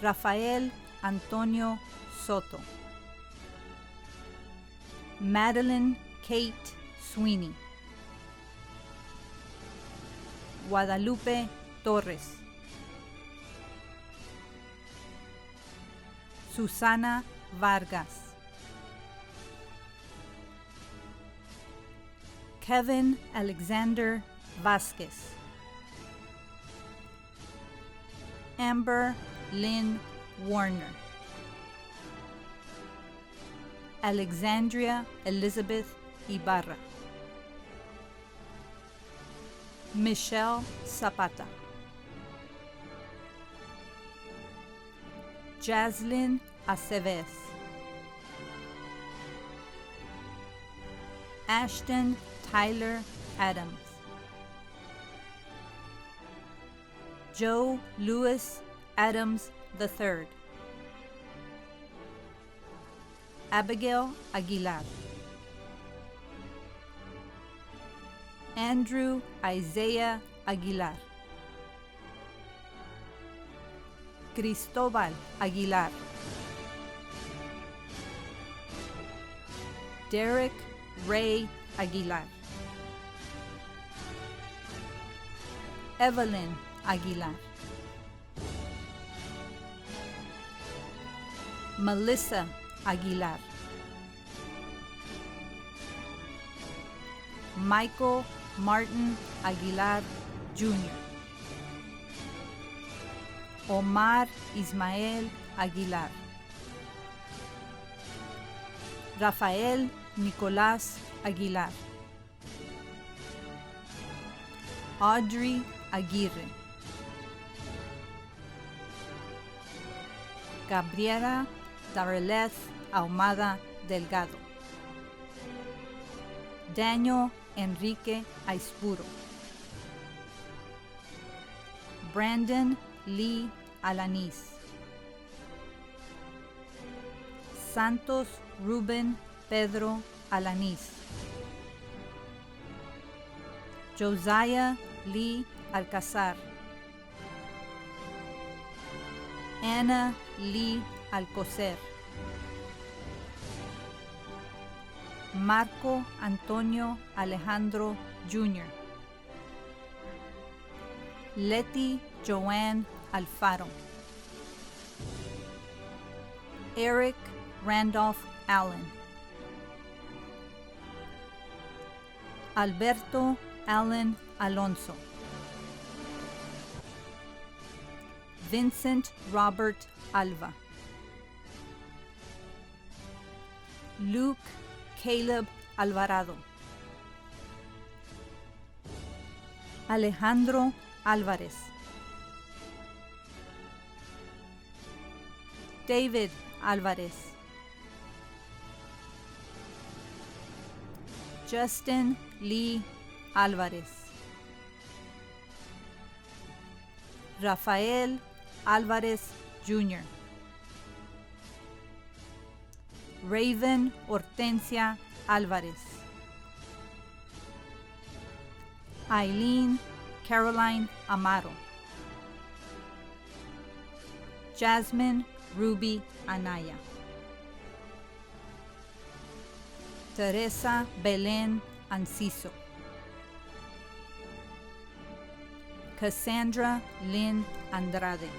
Rafael Antonio Soto. Madeline Kate Sweeney. Guadalupe Torres. Susana Vargas. Kevin Alexander Vasquez. Amber Lynn Warner. Alexandria Elizabeth Ibarra. Michelle Zapata. Jaslyn Aceves. Ashton Tyler Adams. Joe Louis Adams III, Abigail Aguilar, Andrew Isaiah Aguilar, Cristobal Aguilar, Derek Ray Aguilar, Evelyn Aguilar, Melissa Aguilar, Michael Martin Aguilar Jr., Omar Ismael Aguilar, Rafael Nicolás Aguilar, Audrey Aguirre, Gabriela Dareleth Ahumada Delgado, Daniel Enrique Aispuro, Brandon Lee Alanis, Santos Ruben Pedro Alanis, Josiah Lee Alcazar, Anna Lee Alcocer, Marco Antonio Alejandro Jr., Letty Joanne Alfaro, Eric Randolph Allen, Alberto Allen Alonso, Vincent Robert Alva, Luke Caleb Alvarado, Alejandro Álvarez, David Álvarez, Justin Lee Álvarez, Rafael Álvarez Jr., Raven Hortensia Álvarez, Eileen Caroline Amaro, Jasmine Ruby Anaya, Teresa Belén Anciso, Cassandra Lynn Andrade,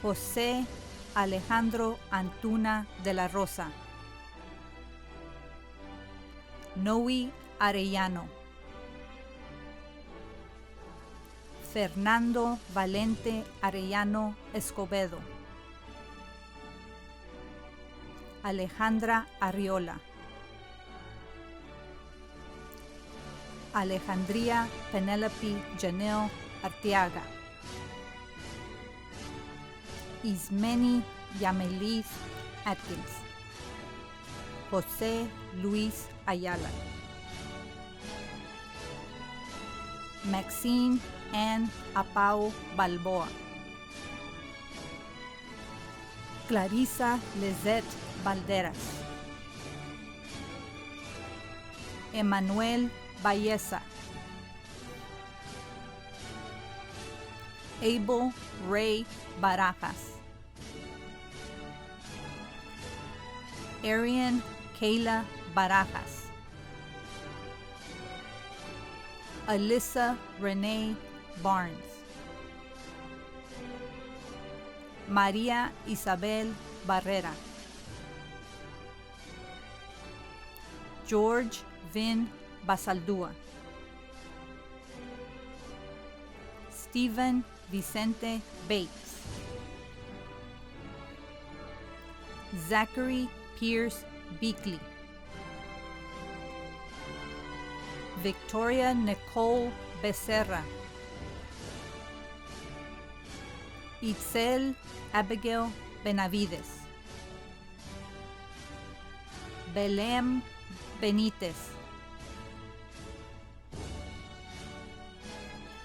José Alejandro Antuna de la Rosa, Noe Arellano, Fernando Valente Arellano Escobedo, Alejandra Arriola, Alejandría Penelope Janelle Arteaga, Ismeni Yamelis Atkins, José Luis Ayala, Maxine Ann Apao Balboa, Clarisa Lizette Valderas, Emanuel Valleza, Abel Ray Barajas, Arian Kayla Barajas, Alyssa Renee Barnes, María Isabel Barrera, George Vin Basaldúa, Stephen Vicente Bates, Zachary Pierce Beakley, Victoria Nicole Becerra, Itzel Abigail Benavides, Belém Benítez,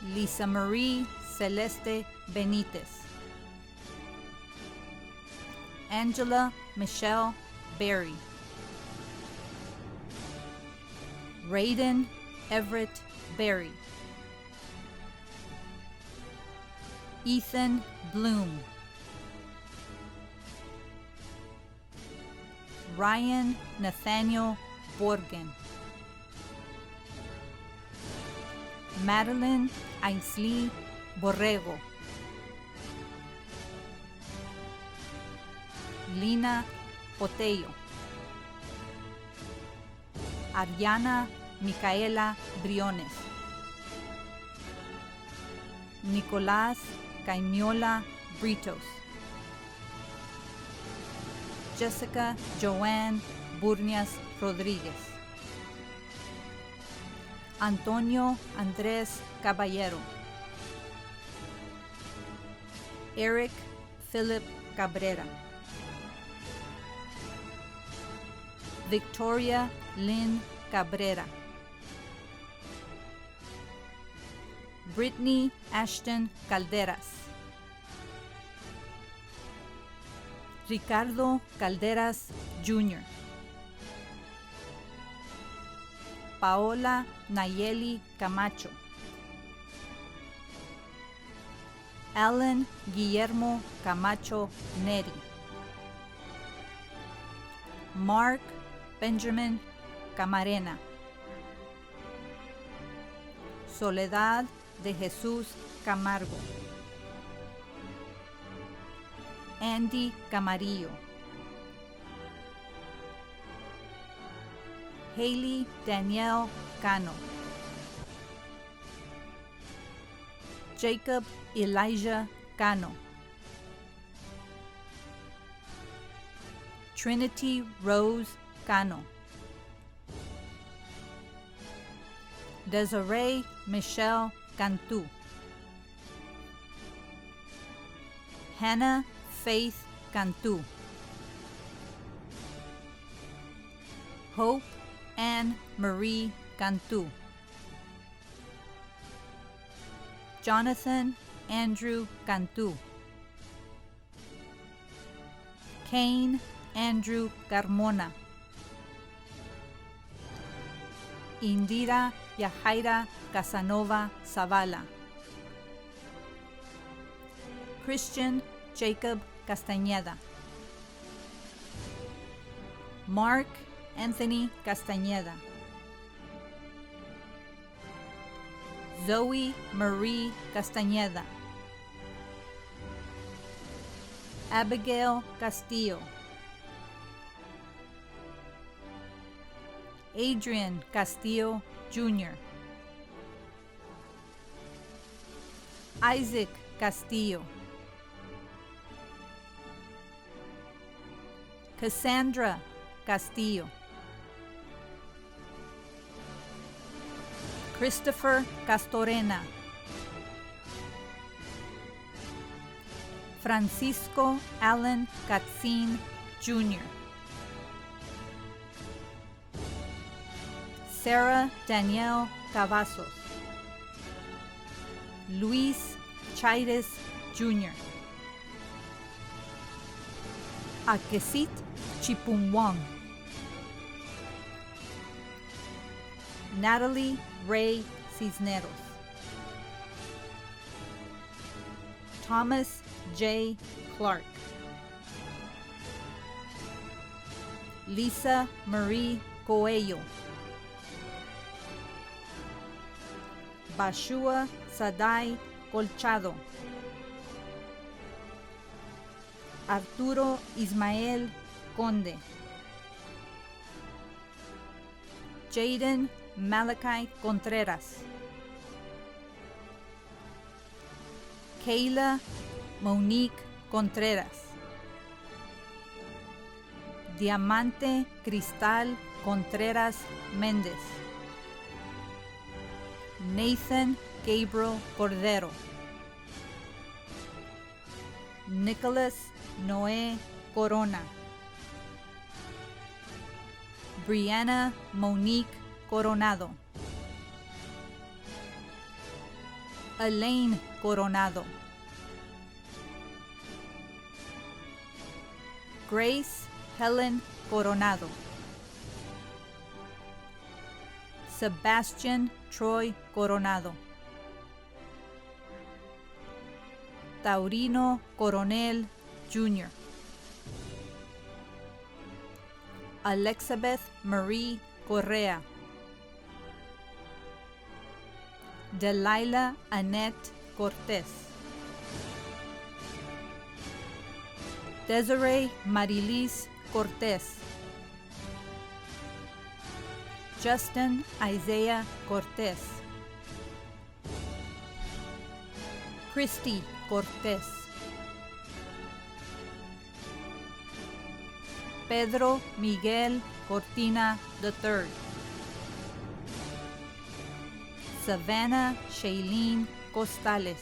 Lisa Marie Celeste Benitez. Angela Michelle Berry. Raiden Everett Berry. Ethan Bloom. Ryan Nathaniel Borgen. Madeline Ainsley Borrego. Lina Potello. Ariana Micaela Briones. Nicolás Caimiola Britos. Jessica Joanne Burnias Rodríguez. Antonio Andrés Caballero. Eric Philip Cabrera. Victoria Lynn Cabrera. Brittany Ashton Calderas. Ricardo Calderas Jr. Paola Nayeli Camacho. Alan Guillermo Camacho Neri. Mark Benjamin Camarena. Soledad de Jesús Camargo. Andy Camarillo. Haley Danielle Cano. Jacob Elijah Cano. Trinity Rose Cano. Desiree Michelle Cantu. Hannah Faith Cantu. Hope Anne Marie Cantu. Jonathan Andrew Cantu. Kane Andrew Carmona. Indira Yajaira Casanova Zavala. Christian Jacob Castañeda. Mark Anthony Castañeda. Zoe Marie Castañeda. Abigail Castillo. Adrian Castillo Jr. Isaac Castillo. Cassandra Castillo. Christopher Castorena. Francisco Allen Katzin Jr. Sarah Danielle Cavazos. Luis Chaires Jr. Akesit Chipumwang. Natalie Ray Cisneros. Thomas J. Clark. Lisa Marie Coelho. Bashua Sadai Colchado. Arturo Ismael Conde. Jaden Malachi Contreras. Kayla Monique Contreras. Diamante Cristal Contreras Méndez. Nathan Gabriel Cordero. Nicholas Noé Corona. Brianna Monique Coronado. Elaine Coronado. Grace Helen Coronado. Sebastian Troy Coronado. Taurino Coronel Jr. Alexabeth Marie Correa. Delilah Annette Cortez. Desiree Marilis Cortez. Justin Isaiah Cortez. Christy Cortez. Pedro Miguel Cortina III. Savannah Shailene Costales.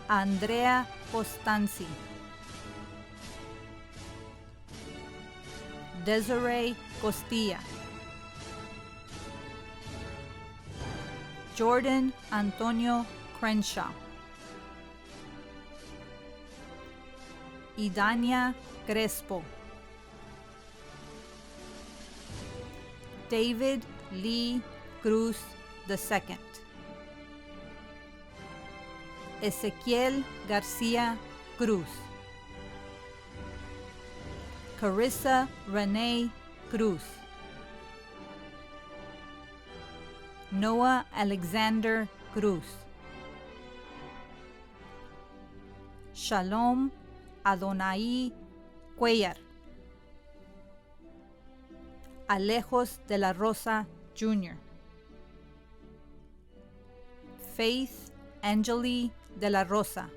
Andrea Costanzi. Desiree Costilla. Jordan Antonio Crenshaw. Idania Crespo. David Lee Cruz II. Ezequiel Garcia Cruz. Carissa Renee Cruz. Noah Alexander Cruz. Shalom Adonai Cuellar. Alejos de la Rosa Jr. Faith Angeli de la Rosa.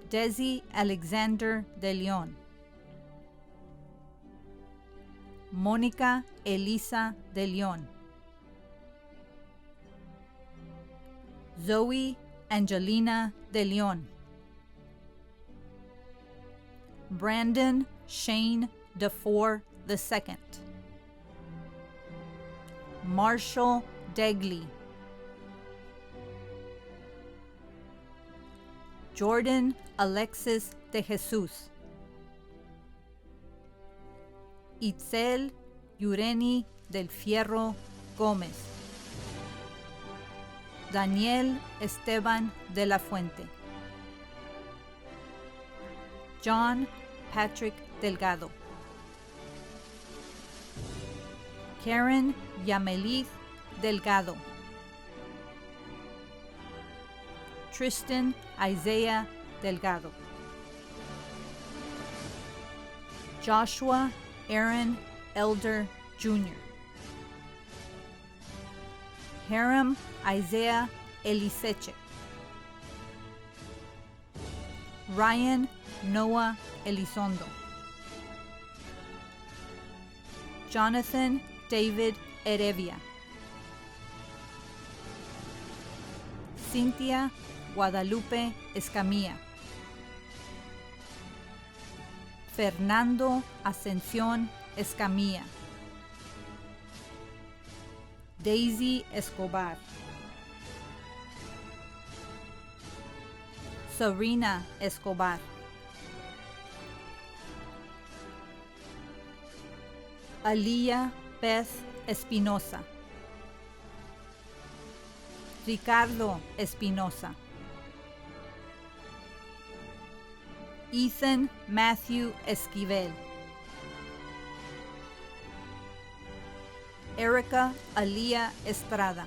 Desi Alexander de León. Mónica Elisa de León. Zoe Angelina de León. Brandon Shane DeFore II. Marshall Degley. Jordan Alexis de Jesus. Itzel Yureni del Fierro Gómez. Daniel Esteban de la Fuente. John Patrick Delgado. Karen Yamelith Delgado. Tristan Isaiah Delgado. Joshua Aaron Elder Jr. Haram Isaiah Eliseche. Ryan Noah Elizondo. Jonathan David Erevia. Cynthia Guadalupe Escamilla. Fernando Ascensión Escamilla. Daisy Escobar. Serena Escobar. Aliyah Beth Espinosa. Ricardo Espinosa. Ethan Matthew Esquivel. Erica Aliyah Estrada.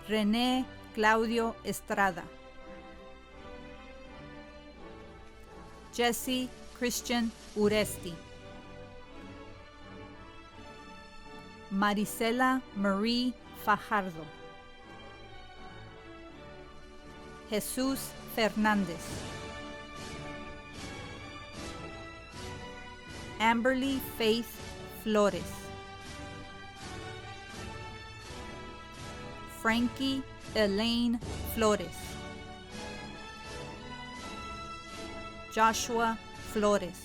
René Claudio Estrada. Jesse Christian Uresti. Marisela Marie Fajardo. Jesús Fernández. Amberly Faith Flores. Frankie Elaine Flores. Joshua Flores.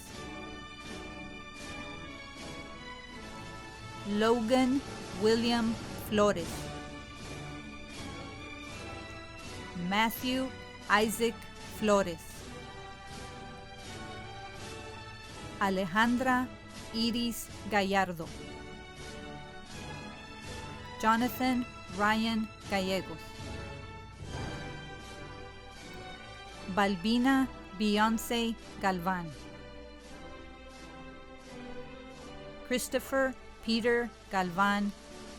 Logan William Flores. Matthew Isaac Flores. Alejandra Iris Gallardo. Jonathan Ryan Gallegos. Balbina Beyonce Galvan. Christopher Peter Galvan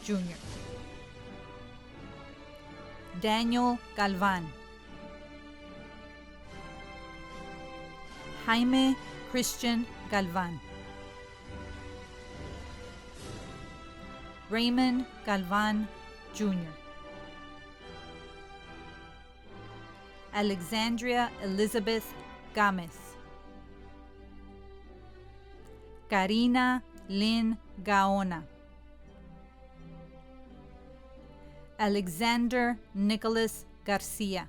Jr. Daniel Galvan. Jaime Christian Galvan. Raymond Galvan Jr. Alexandria Elizabeth Gomez. Karina Lynn Gaona. Alexander Nicholas Garcia.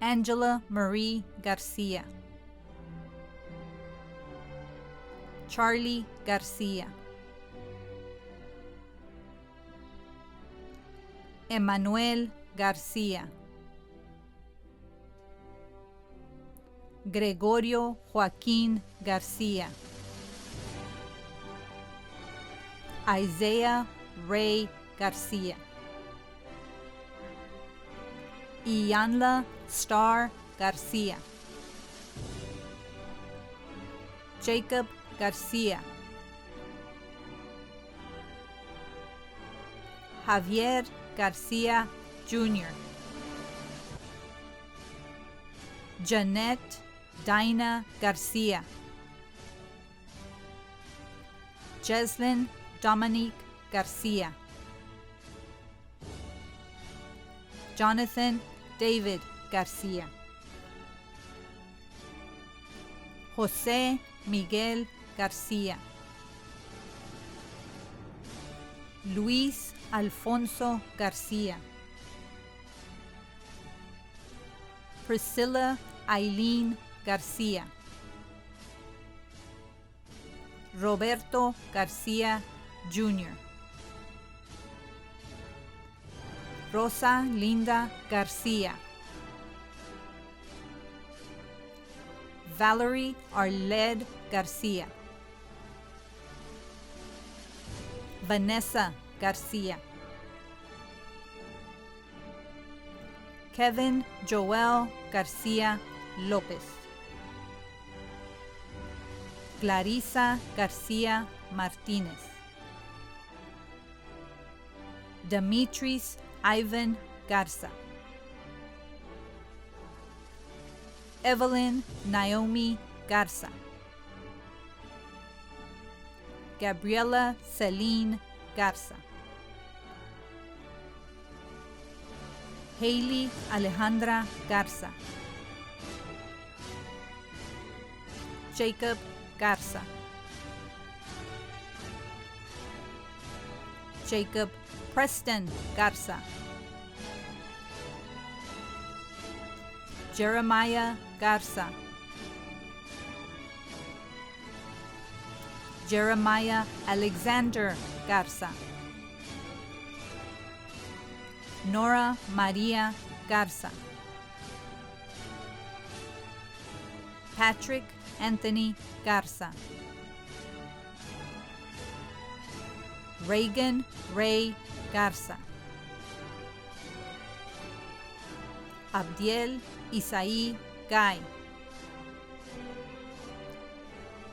Angela Marie Garcia. Charlie Garcia. Emmanuel Garcia. Gregorio Joaquín Garcia. Isaiah Ray Garcia. Ianla Star Garcia. Jacob Garcia. Javier Garcia Jr. Jeanette Dinah Garcia. Jeslyn Dominique Garcia. Jonathan David Garcia. José Miguel Garcia. Luis Alfonso Garcia. Priscilla Eileen Garcia. Roberto Garcia Jr. Rosa Linda Garcia. Valerie Arled Garcia. Vanessa Garcia. Kevin Joel Garcia Lopez. Clarisa Garcia Martinez. Demetris Ivan Garza. Evelyn Naomi Garza. Gabriela Celine Garza. Haley Alejandra Garza. Jacob Garza. Jacob Preston Garza. Jeremiah Garza. Jeremiah Alexander Garza. Nora Maria Garza. Patrick Anthony Garza. Reagan Ray Garza. Abdiel Isaí Guy.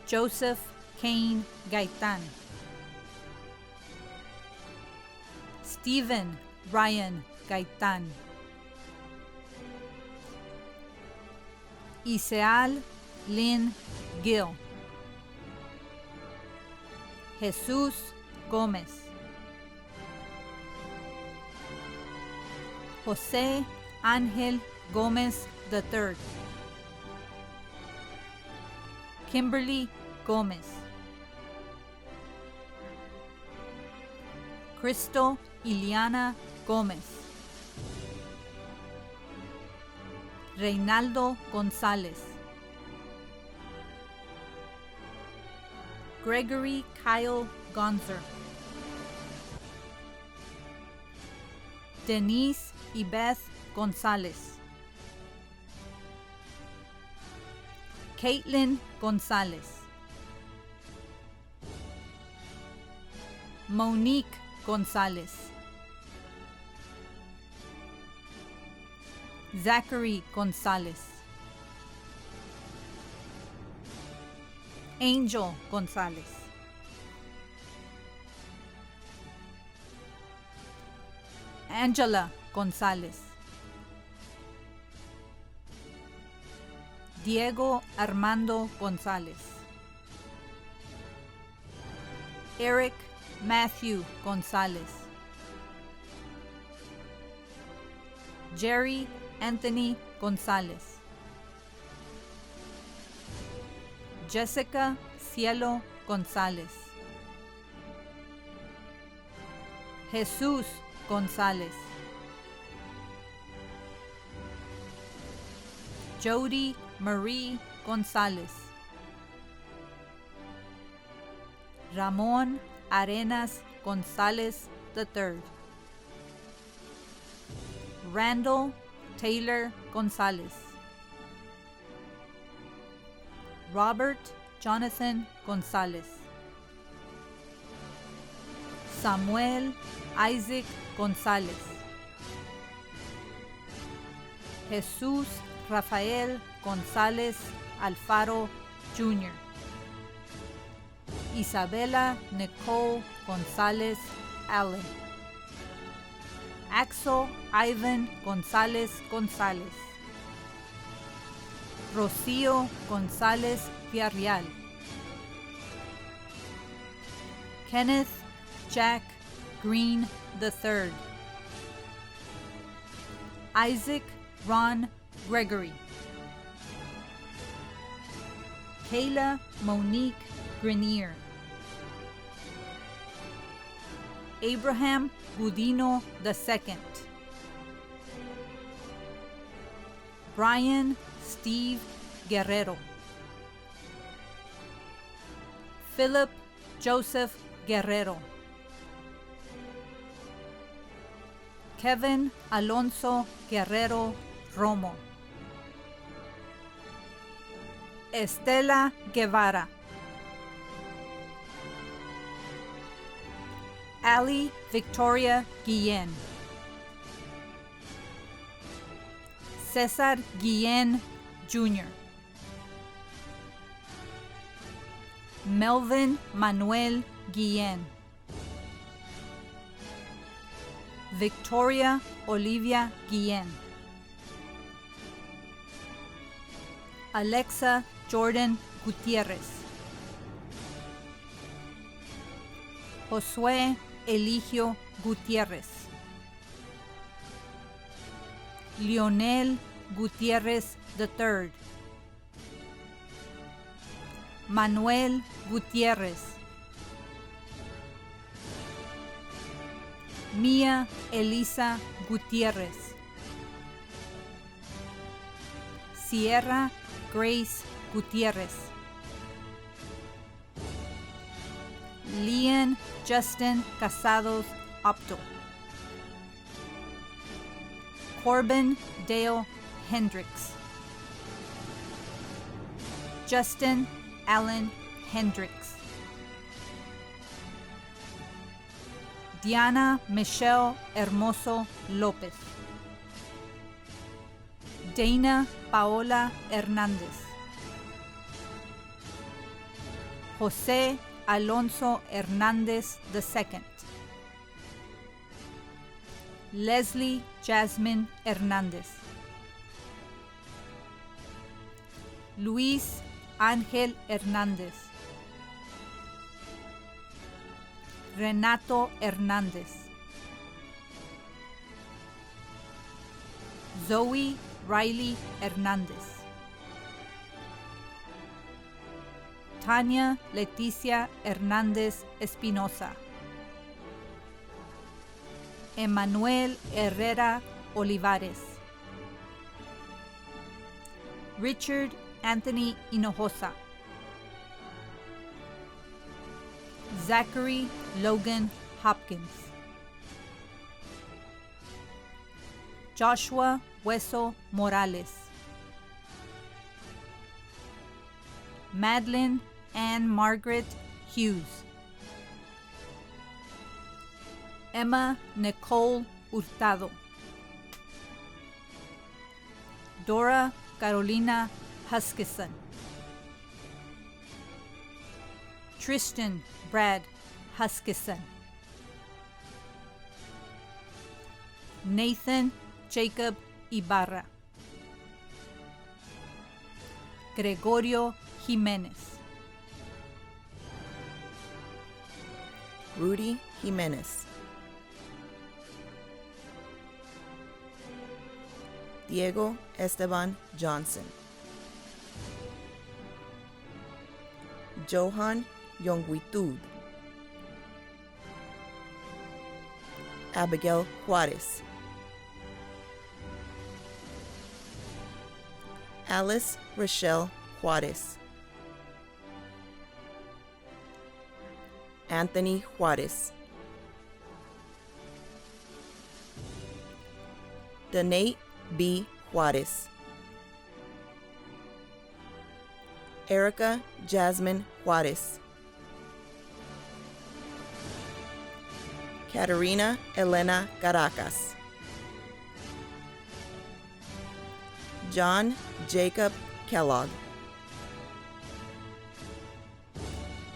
Joseph Kane Gaitan. Stephen Ryan Gaitan. Iseal Lynn Gill. Jesús Gómez. José Ángel Gómez III. Kimberly Gómez. Cristo Iliana Gómez. Reinaldo González. Gregory Kyle Gonzer, Denise Ibeth Gonzalez, Caitlin Gonzalez, Monique Gonzalez, Zachary Gonzalez, Angel Gonzalez, Angela Gonzalez, Diego Armando Gonzalez, Eric Matthew Gonzalez, Jerry Anthony Gonzalez, Jessica Cielo Gonzalez, Jesús Gonzalez, Jody Marie Gonzalez, Ramon Arenas Gonzalez III, Randall Taylor Gonzalez, Robert Jonathan Gonzalez, Samuel Isaac Gonzalez, Jesús Rafael González Alfaro Jr., Isabella Nicole González Allen, Axel Ivan González González, Rocío González Villarreal, Kenneth Jack Green III, Isaac Ron Gregory, Kayla Monique Grenier, Abraham Gudino II, Brian Steve Guerrero, Philip Joseph Guerrero, Kevin Alonso Guerrero Romo, Estela Guevara, Ali Victoria Guillen, Cesar Guillen Jr., Melvin Manuel Guillen, Victoria Olivia Guillen, Alexa Jordan Gutierrez, Josué Eligio Gutiérrez, Lionel Gutiérrez III, Manuel Gutiérrez, Mia Elisa Gutiérrez, Sierra Grace Gutiérrez, Leon Justin Casados Opto, Corbin Dale Hendricks, Justin Allen Hendricks, Diana Michelle Hermoso López, Dana Paola Hernández, José Alonso Hernández II, Leslie Jasmine Hernández, Luis Ángel Hernández, Renato Hernández, Zoe Riley Hernández, Tania Leticia Hernández Espinosa, Emanuel Herrera Olivares, Richard Anthony Hinojosa, Zachary Logan Hopkins. Joshua Hueso Morales. Madeline Ann Margaret Hughes. Emma Nicole Hurtado. Dora Carolina Huskisson. Tristan Brad Huskisson. Nathan Jacob Ibarra. Gregorio Jimenez. Rudy Jimenez. Diego Esteban Johnson. Johan Yongwitud. Abigail Juarez. Alice Rochelle Juarez. Anthony Juarez. Donate B. Juarez. Erica Jasmine Juarez. Caterina Elena Caracas. John Jacob Kellogg.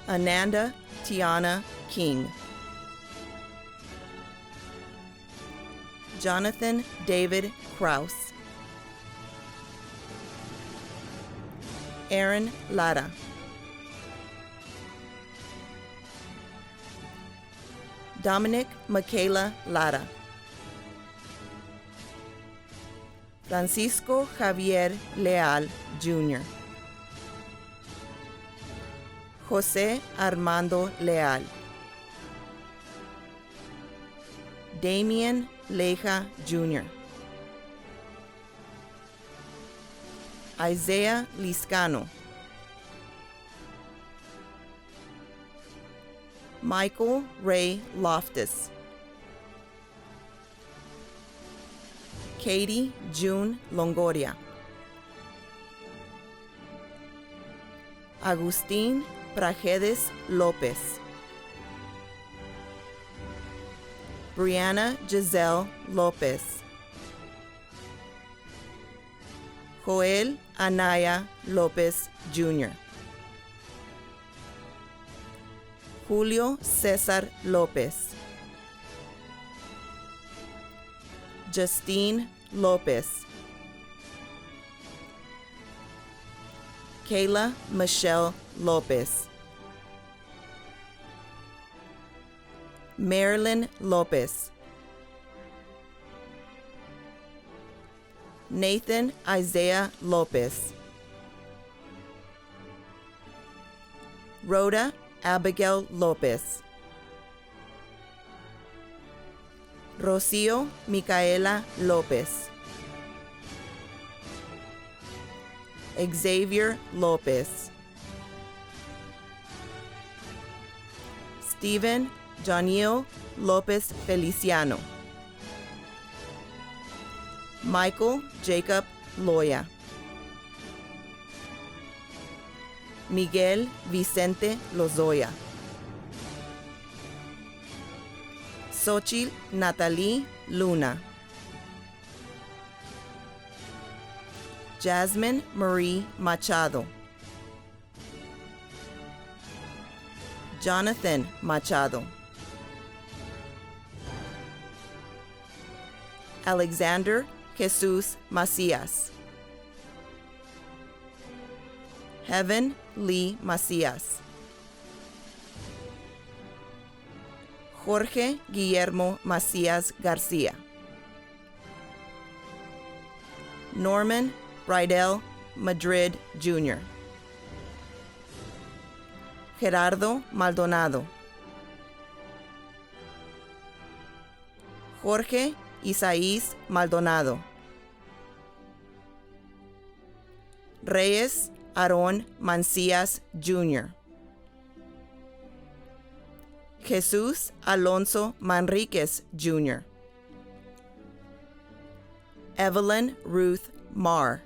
Ananda Tiana King. Jonathan David Kraus. Aaron Lara. Dominic Michaela Lara. Francisco Javier Leal Jr. José Armando Leal. Damien Leja Jr. Isaiah Liscano. Michael Ray Loftus. Katie June Longoria. Agustín Prajedes López. Brianna Giselle López. Joel Anaya López Jr. Julio César López. Justine López. Kayla Michelle López. Marilyn López. Nathan Isaiah López. Rhoda Abigail López. Rocío Micaela López. Xavier López. Stephen Janiel López Feliciano. Michael Jacob Loya. Miguel Vicente Lozoya. Xochitl Natalie Luna. Jasmine Marie Machado. Jonathan Machado. Alexander Jesus Macias. Heaven Lee Macias. Jorge Guillermo Macias Garcia. Norman Rydell Madrid Jr. Gerardo Maldonado. Jorge Isaías Maldonado. Reyes Aarón Mancías Jr. Jesus Alonso Manriquez, Jr. Evelyn Ruth Marr.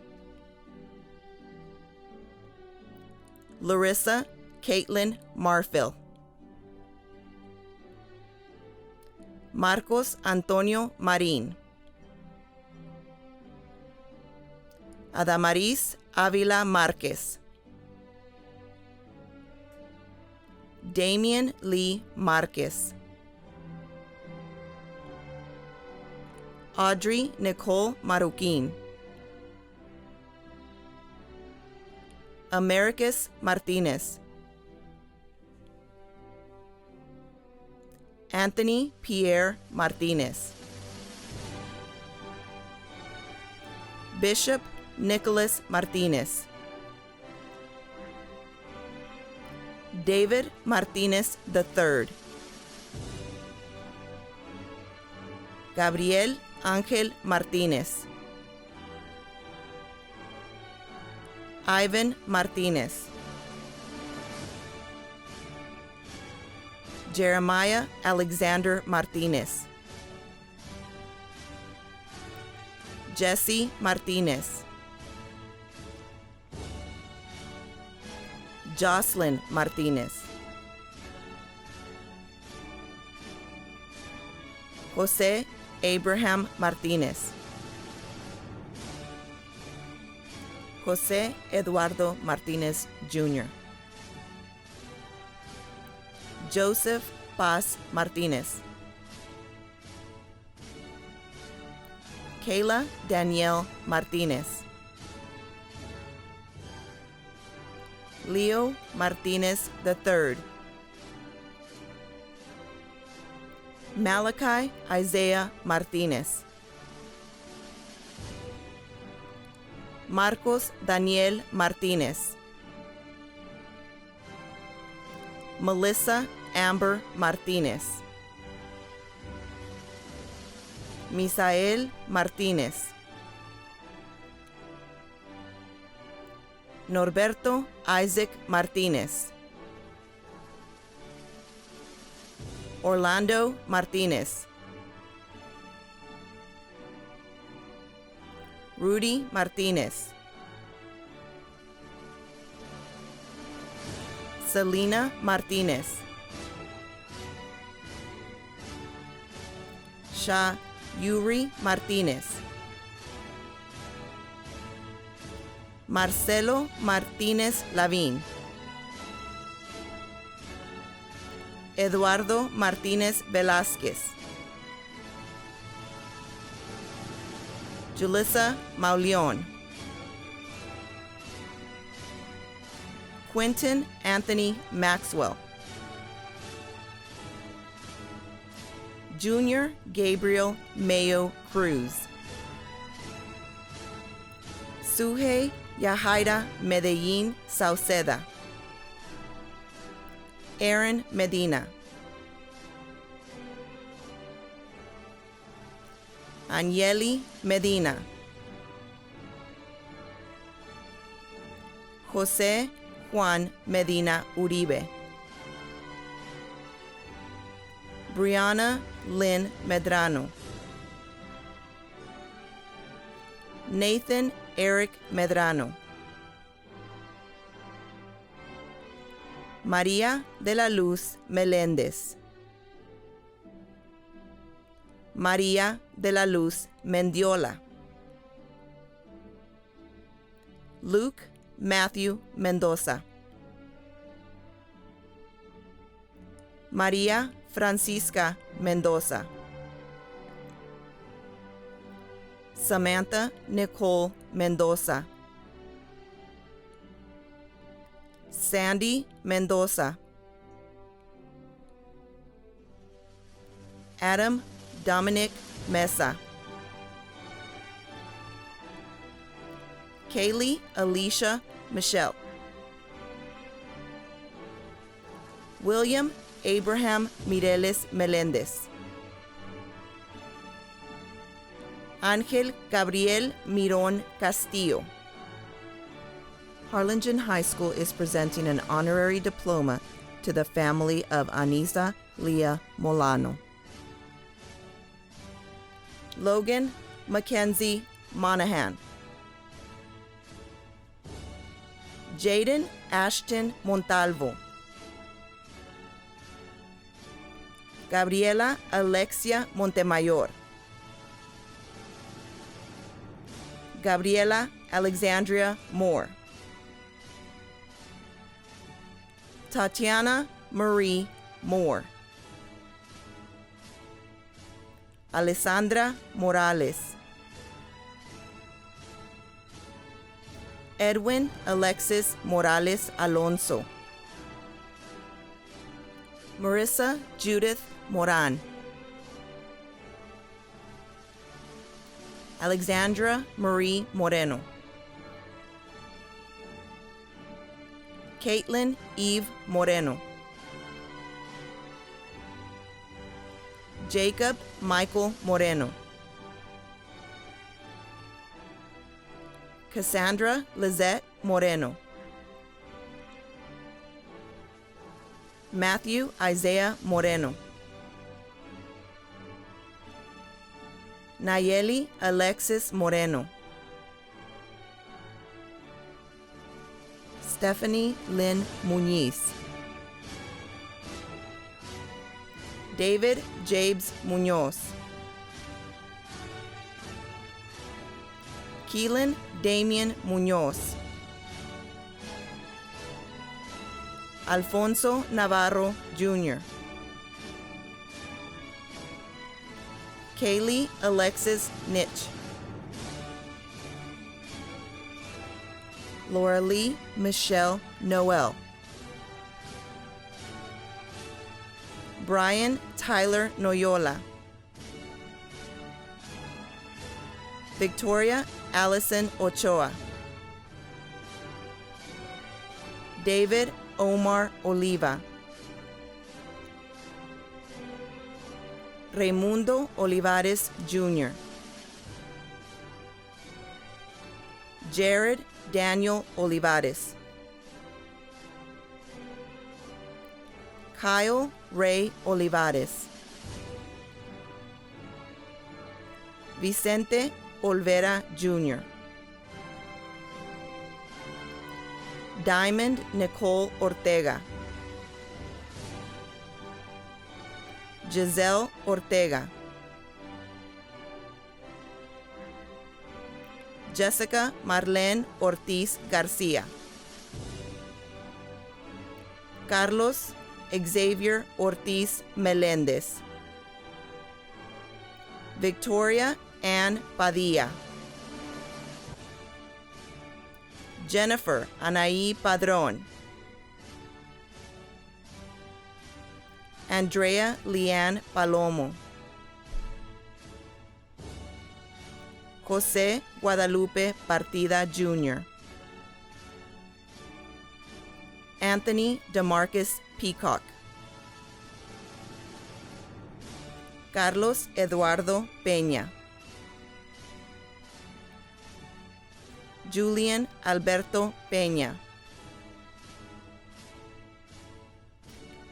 Larissa Caitlin Marfil. Marcos Antonio Marin. Adamaris Avila Marquez. Damian Lee Marquez. Audrey Nicole Maruquin. Americus Martinez. Anthony Pierre Martinez. Bishop Nicholas Martinez. David Martinez III. Gabriel Ángel Martinez. Ivan Martinez. Jeremiah Alexander Martinez. Jesse Martinez. Jocelyn Martinez. Jose Abraham Martinez. Jose Eduardo Martinez, Jr. Joseph Paz Martinez. Kayla Danielle Martinez. Leo Martinez III. Malachi Isaiah Martinez. Marcos Daniel Martinez. Melissa Amber Martinez. Misael Martinez. Norberto Isaac Martinez. Orlando Martinez. Rudy Martinez. Selena Martinez. Sha Yuri Martinez. Marcelo Martinez Lavín. Eduardo Martinez Velázquez. Julissa Mauleon. Quentin Anthony Maxwell. Junior Gabriel Mayo Cruz. Suhey Yahaira Medellín Sauceda. Aaron Medina. Anieli Medina. José Juan Medina Uribe. Brianna Lynn Medrano. Nathan Eric Medrano. María de la Luz Meléndez. María de la Luz Mendiola. Luke Matthew Mendoza. María Francisca Mendoza. Samantha Nicole Mendoza. Sandy Mendoza. Adam Dominic Mesa. Kaylee Alicia Michelle. William Abraham Mireles Melendez. Ángel Gabriel Mirón Castillo. Harlingen High School is presenting an honorary diploma to the family of Anisa Leah Molano. Logan Mackenzie Monahan. Jaden Ashton Montalvo. Gabriela Alexia Montemayor. Gabriela Alexandria Moore. Tatiana Marie Moore. Alessandra Morales. Edwin Alexis Morales Alonso. Marissa Judith Moran. Alexandra Marie Moreno. Caitlin Eve Moreno. Jacob Michael Moreno. Cassandra Lizette Moreno. Matthew Isaiah Moreno. Nayeli Alexis Moreno. Stephanie Lynn Muñiz. David Jabes Muñoz. Keelan Damian Muñoz. Alfonso Navarro Jr. Kaylee Alexis Nitch. Laura Lee Michelle Noel. Brian Tyler Noyola. Victoria Allison Ochoa. David Omar Oliva. Raimundo Olivares Jr. Jared Daniel Olivares. Kyle Ray Olivares. Vicente Olvera Jr. Diamond Nicole Ortega. Giselle Ortega. Jessica Marlene Ortiz Garcia. Carlos Xavier Ortiz Melendez. Victoria Ann Padilla. Jennifer Anaí Padrón. Andrea Leanne Palomo. José Guadalupe Partida Jr. Anthony DeMarcus Peacock. Carlos Eduardo Peña. Julian Alberto Peña.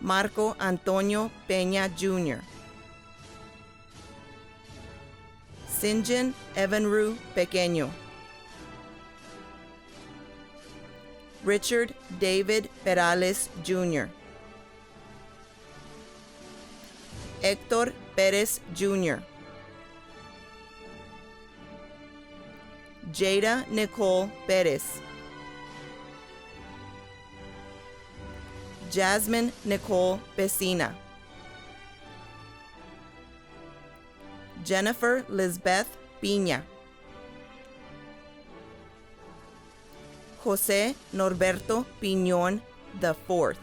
Marco Antonio Peña Jr. Sinjin Evanru Pequeño. Richard David Perales Jr. Héctor Pérez Jr. Jada Nicole Pérez. Jasmine Nicole Pesina. Jennifer Lisbeth Piña. José Norberto Piñón IV.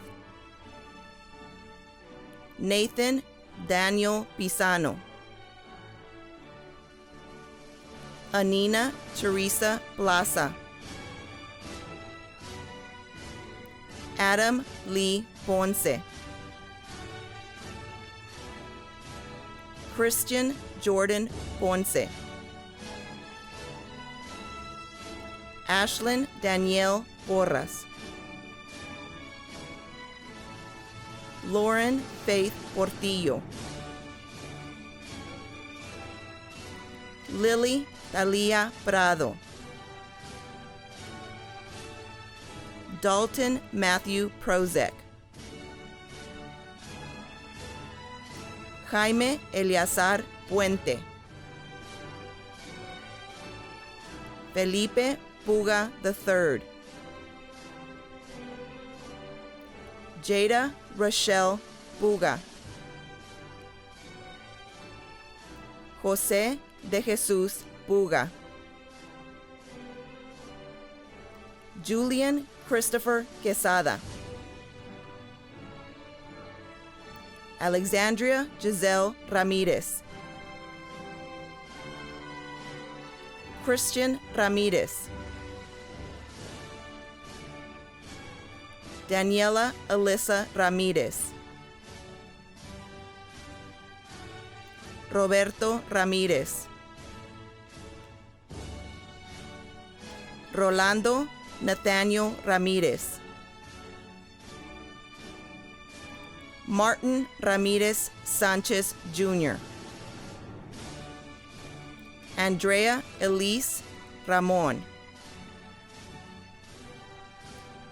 Nathan Daniel Pisano. Anina Teresa Plaza. Adam Lee Ponce. Christian Jordan Ponce. Ashlyn Danielle Porras. Lauren Faith Portillo. Lily Thalia Prado. Dalton Matthew Prozek. Jaime Eleazar Puente. Felipe Puga III. Jada Rochelle Puga. José de Jesús Puga. Julian Christopher Quesada. Alexandria Giselle Ramirez. Christian Ramirez. Daniela Alyssa Ramirez. Roberto Ramirez. Rolando Nathaniel Ramirez. Martin Ramirez Sanchez Jr. Andrea Elise Ramon.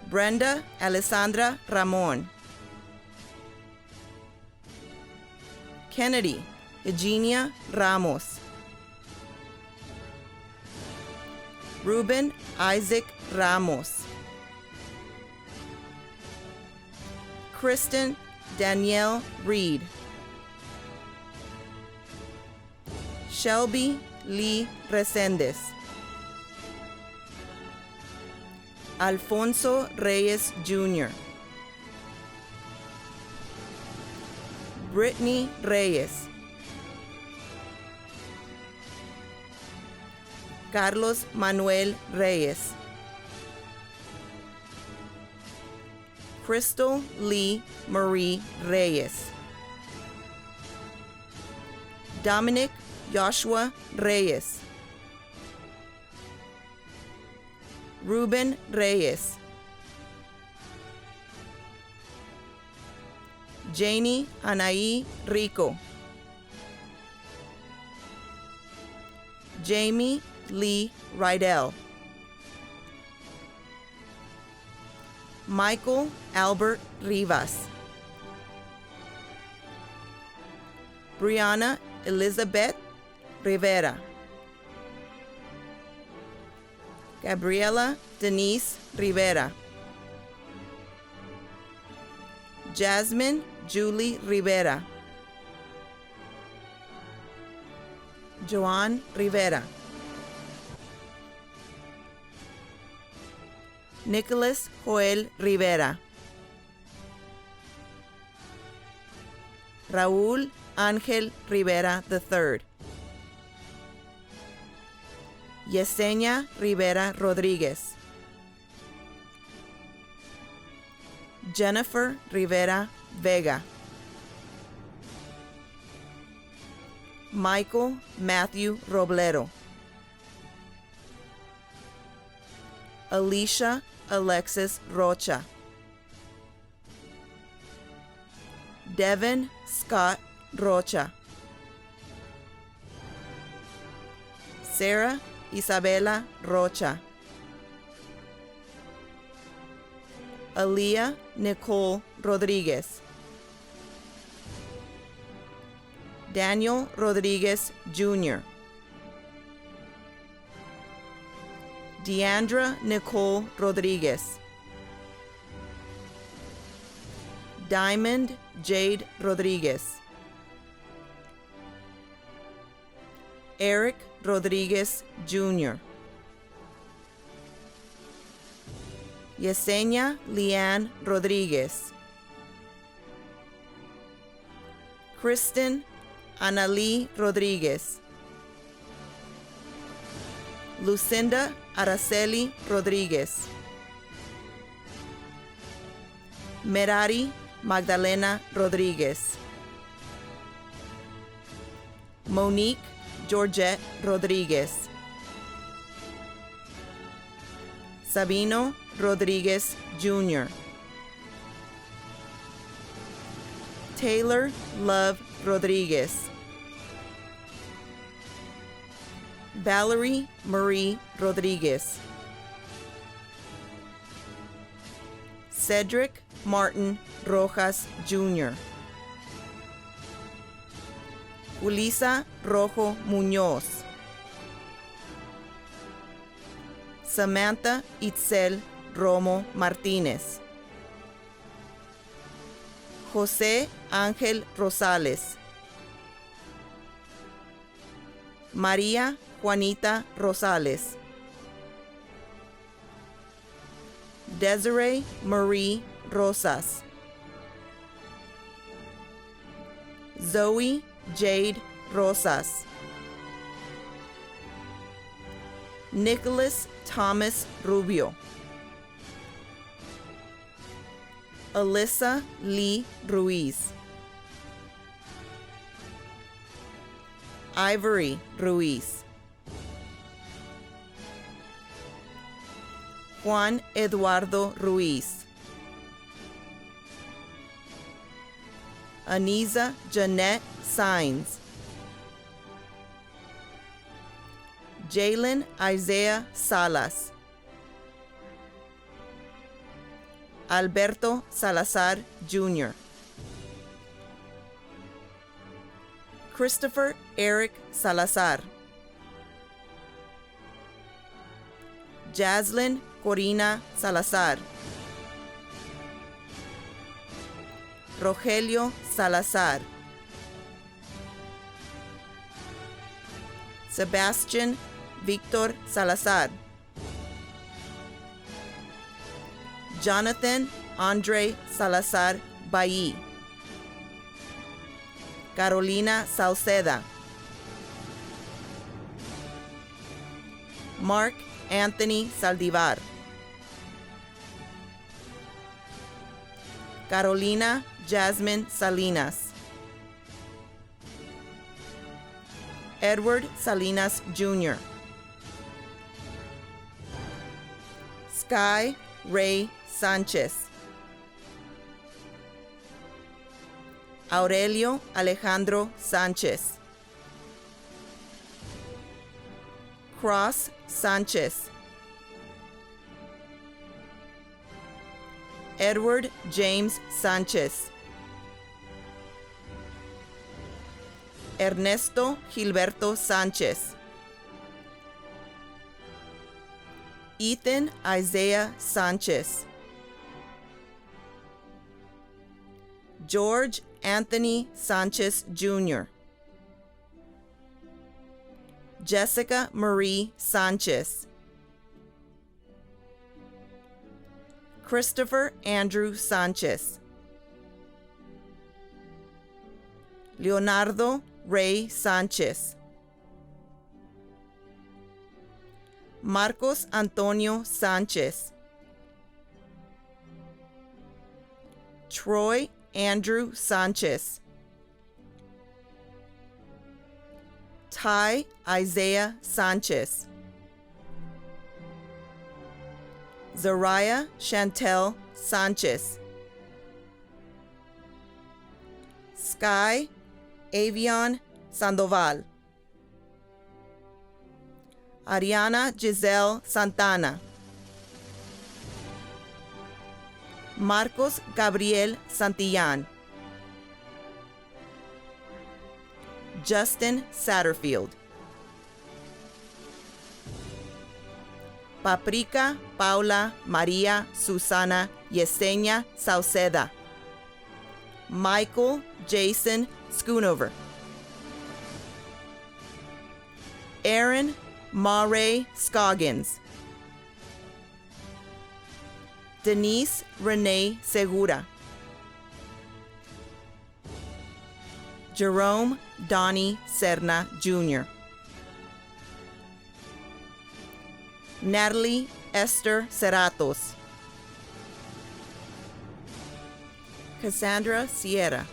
Brenda Alessandra Ramon. Kennedy Eugenia Ramos. Ruben Isaac Ramos. Kristen Danielle Reed. Shelby Lee Resendez. Alfonso Reyes Jr. Brittany Reyes. Carlos Manuel Reyes. Crystal Lee Marie Reyes. Dominic Joshua Reyes. Ruben Reyes. Janie Anaí Rico. Jamie Lee Rydell. Michael Albert Rivas. Brianna Elizabeth Rivera. Gabriela Denise Rivera. Jasmine Julie Rivera. Joan Rivera. Nicholas Joel Rivera. Raúl Ángel Rivera III. Yesenia Rivera Rodríguez. Jennifer Rivera Vega. Michael Matthew Roblero. Alicia Alexis Rocha. Devin Scott Rocha. Sarah Isabella Rocha. Aaliyah Nicole Rodriguez. Daniel Rodriguez Jr. Deandra Nicole Rodriguez. Diamond Jade Rodriguez. Eric Rodriguez Jr. Yesenia Leanne Rodriguez. Kristen Analí Rodriguez. Lucinda Araceli Rodriguez. Merari Magdalena Rodriguez. Monique Georgette Rodriguez. Sabino Rodriguez Jr. Taylor Love Rodriguez. Valerie Marie Rodriguez. Cedric Martin Rojas Jr. Julissa Rojo Muñoz. Samantha Itzel Romo Martínez. José Ángel Rosales. María Juanita Rosales. Desiree Marie Rosas. Zoe Jade Rosas. Nicholas Thomas Rubio. Alyssa Lee Ruiz. Ivory Ruiz. Juan Eduardo Ruiz. Aniza Jeanette Sainz. Jalen Isaiah Salas. Alberto Salazar Jr. Christopher Eric Salazar. Jaslyn Corina Salazar. Rogelio Salazar. Sebastian Victor Salazar. Jonathan Andre Salazar Bailly. Carolina Salceda. Mark Anthony Saldivar. Carolina Jasmine Salinas. Edward Salinas Jr. Sky Ray Sánchez. Aurelio Alejandro Sánchez. Cross Sánchez. Edward James Sánchez. Ernesto Gilberto Sánchez. Ethan Isaiah Sánchez. George Anthony Sánchez Jr. Jessica Marie Sánchez. Christopher Andrew Sánchez. Leonardo Ray Sánchez. Marcos Antonio Sánchez. Troy Andrew Sánchez. Ty Isaiah Sánchez. Zariah Chantel Sánchez. Sky Avion Sandoval. Ariana Giselle Santana. Marcos Gabriel Santillán. Justin Satterfield. Paprika Paula María Susana Yesenia Sauceda. Michael Jason Schoonover. Aaron Mare Scoggins. Denise Renee Segura. Jerome Donnie Serna Jr. Natalie Esther Cerratos. Cassandra Sierra.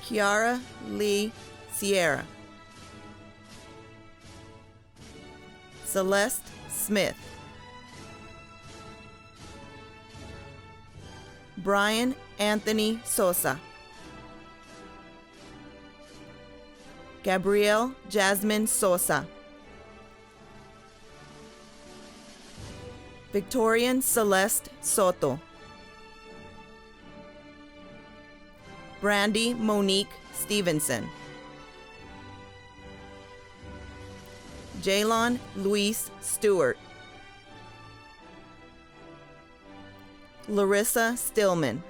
Kiara Lee Sierra. Celeste Smith. Brian Anthony Sosa. Gabrielle Jasmine Sosa. Victorian Celeste Soto. Brandy Monique Stevenson. Jalon Luis Stewart. Larissa Stillman.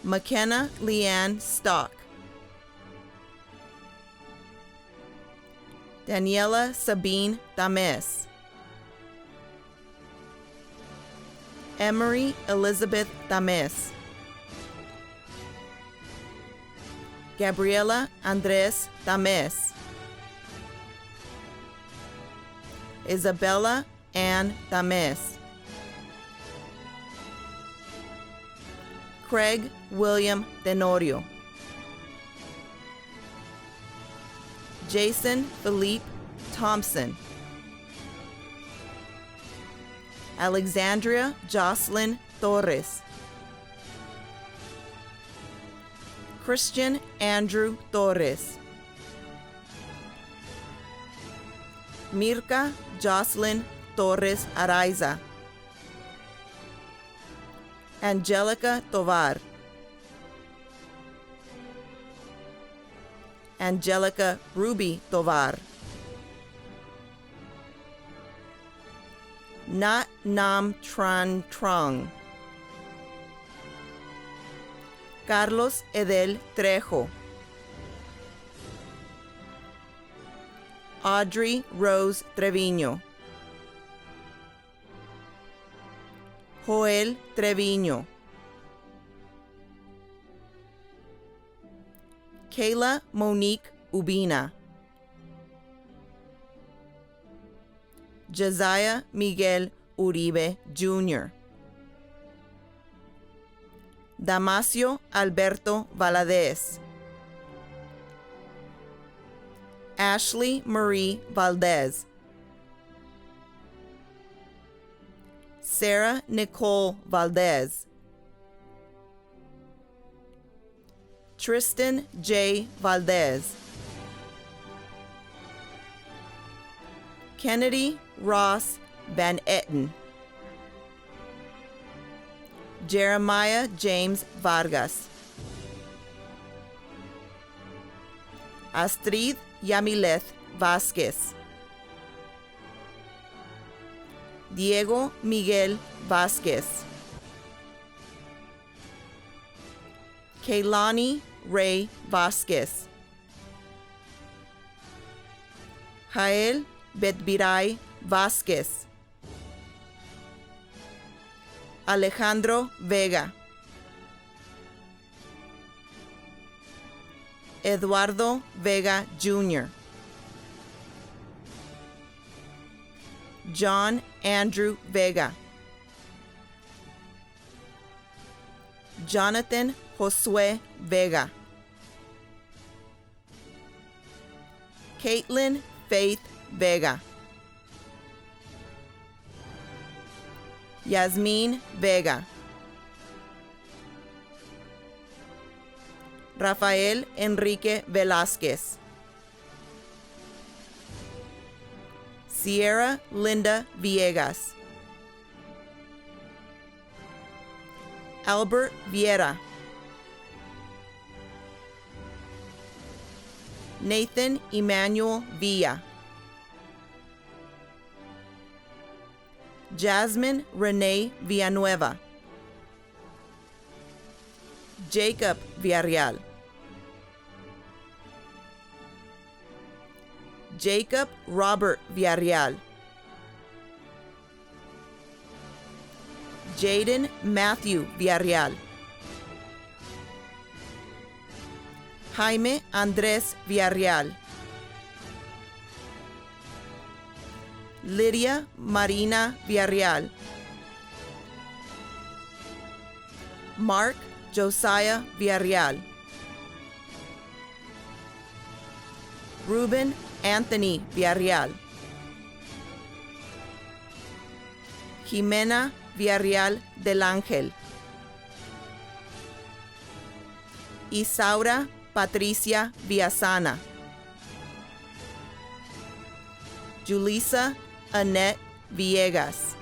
McKenna Leanne Stock. Daniela Sabine Dames. Emery Elizabeth Dames. Gabriela Andres Dames. Isabella Ann Dames. Craig William Denorio. Jason Philippe Thompson. Alexandria Jocelyn Torres. Christian Andrew Torres. Mirka Jocelyn Torres Araiza. Angelica Tovar. Angelica Ruby Tovar. Nat Nam Tran Trong. Carlos Edel Trejo. Audrey Rose Treviño. Joel Treviño. Kayla Monique Ubina. Josiah Miguel Uribe Jr. Damasio Alberto Valadez. Ashley Marie Valdez. Sarah Nicole Valdez. Tristan J. Valdez. Kennedy Ross Van Etten. Jeremiah James Vargas. Astrid Yamileth Vázquez. Diego Miguel Vázquez. Kaylani Ray Vázquez. Jael Betbiray Vázquez. Alejandro Vega. Eduardo Vega Jr. John Andrew Vega. Jonathan Josue Vega. Caitlin Faith Vega. Yasmin Vega. Rafael Enrique Velázquez. Sierra Linda Villegas. Albert Vieira. Nathan Emmanuel Villa. Jasmine Renee Villanueva. Jacob Villarreal. Jacob Robert Villarreal. Jaden Matthew Villarreal. Jaime Andrés Villarreal. Lydia Marina Villarreal. Mark Josiah Villarreal. Ruben Anthony Villarreal. Jimena Villarreal del Ángel, Isaura Patricia Villasana, Julissa Annette Villegas,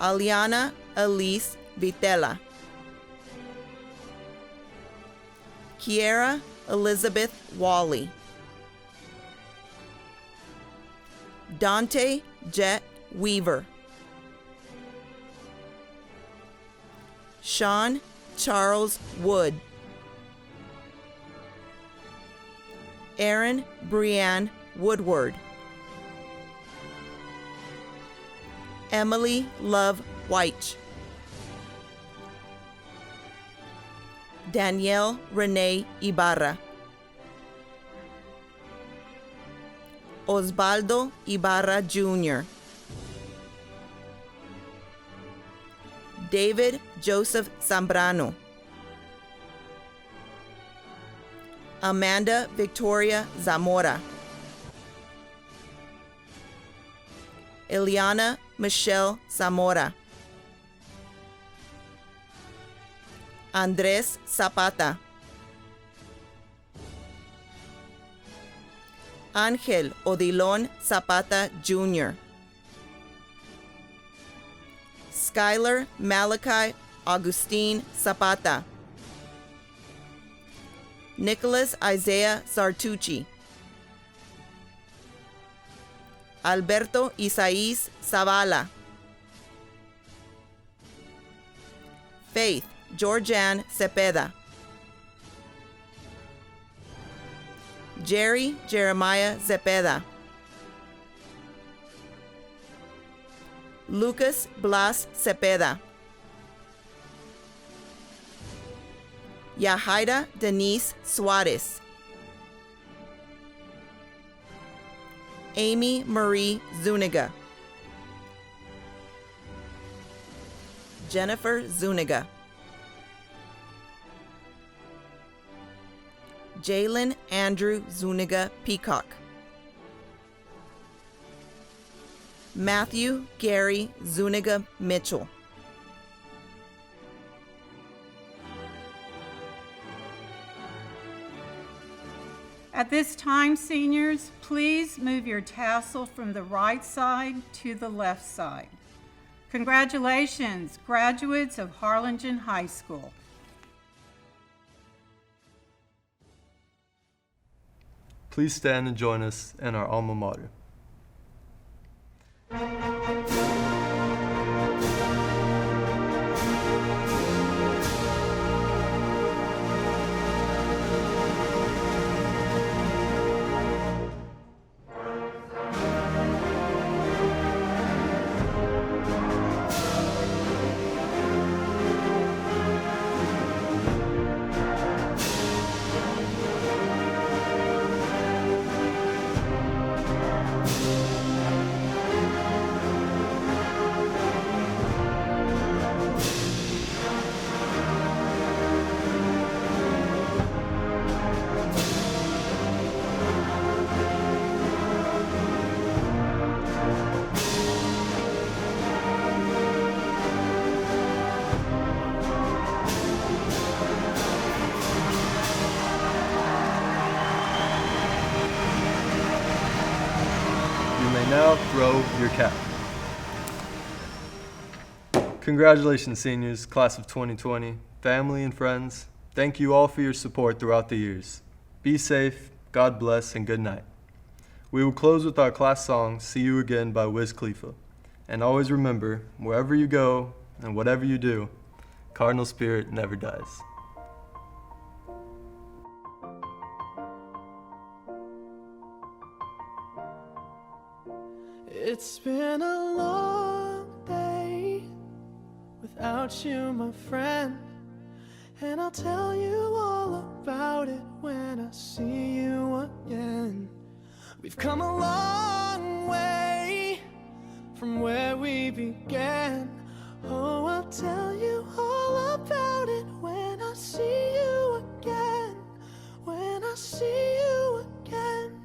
Aliana Elise Vitela, Kiera Elizabeth Wally, Dante Jet Weaver, Sean Charles Wood, Aaron Brianne Woodward, Emily Love White, Danielle Renee Ibarra, Osvaldo Ibarra Jr., David Joseph Zambrano, Amanda Victoria Zamora, Eliana Michelle Zamora, Andres Zapata, Ángel Odilon Zapata Jr., Skylar Malachi Augustine Zapata, Nicholas Isaiah Sartucci, Alberto Isaías Zavala, Faith Georgianne Cepeda, Jerry Jeremiah Cepeda, Lucas Blas Cepeda, Yahaira Denise Suarez, Amy Marie Zuniga, Jennifer Zuniga, Jalen Andrew Zuniga Peacock, Matthew Gary Zuniga Mitchell, At this time, seniors, please move your tassel from the right side to the left side. Congratulations, graduates of Harlingen High School. Please stand and join us in our alma mater. Now throw your cap. Congratulations, seniors, class of 2020, family and friends. Thank you all for your support throughout the years. Be safe, God bless, and good night. We will close with our class song, See You Again by Wiz Khalifa. And always remember, wherever you go and whatever you do, Cardinal Spirit never dies. It's been a long day without you, my friend, and I'll tell you all about it when I see you again. We've come a long way from where we began. Oh, I'll tell you all about it when I see you again. When I see you again.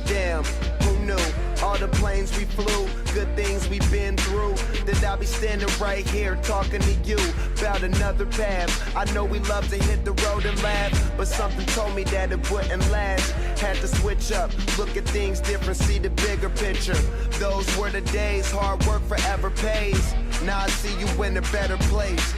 Damn, who knew? the planes we flew, good things we've been through, that I'll be standing right here talking to you about another path. I know we love to hit the road and laugh, but something told me that it wouldn't last. Had to switch up, look at things different, see the bigger picture. Those were the days, hard work forever pays. Now I see you in a better place.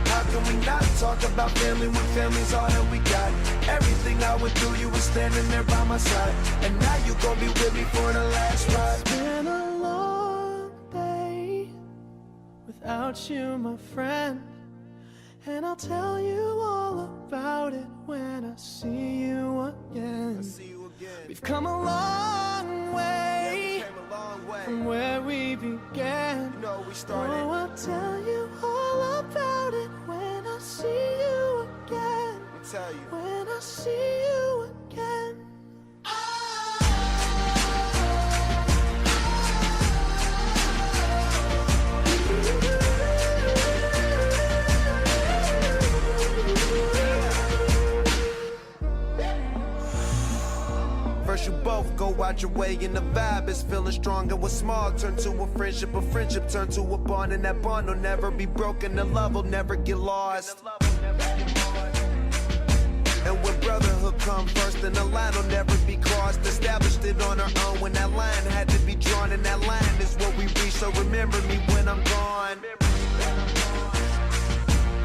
How can we not talk about family when family's all that we got? Everything I went through, you were standing there by my side, and now you gon' be with me for the last ride. It's been a long day without you, my friend, and I'll tell you all about it when I see you again. We've come a long way from where we began. Oh, I'll tell you all about it when I see you again. When I see you again. First you both go out your way and the vibe is feeling strong, and what's small turn to a friendship turn to a bond, and that bond will never be broken, the love will never get lost. And when brotherhood come first, then the line will never be crossed. Established it on our own when that line had to be drawn, and that line is what we reach, so remember me when I'm gone.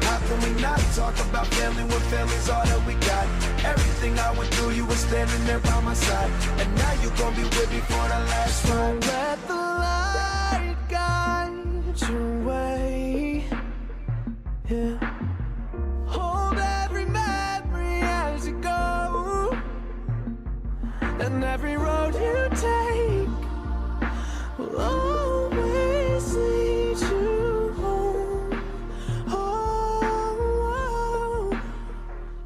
How can we not talk about family when family's all that we got? Everything I went through, you were standing there by my side, and now you gon' be with me for the last ride. Let the light guide your way. Yeah. Hold every memory as you go, and every road you take will always lead you home. Oh,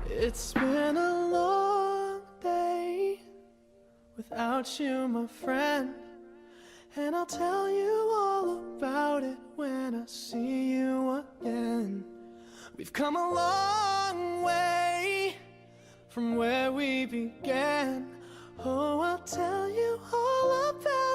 it's been a long day without you, my friend, and I'll tell you all about it when I see you again. We've come a long way from where we began. Oh, I'll tell you all about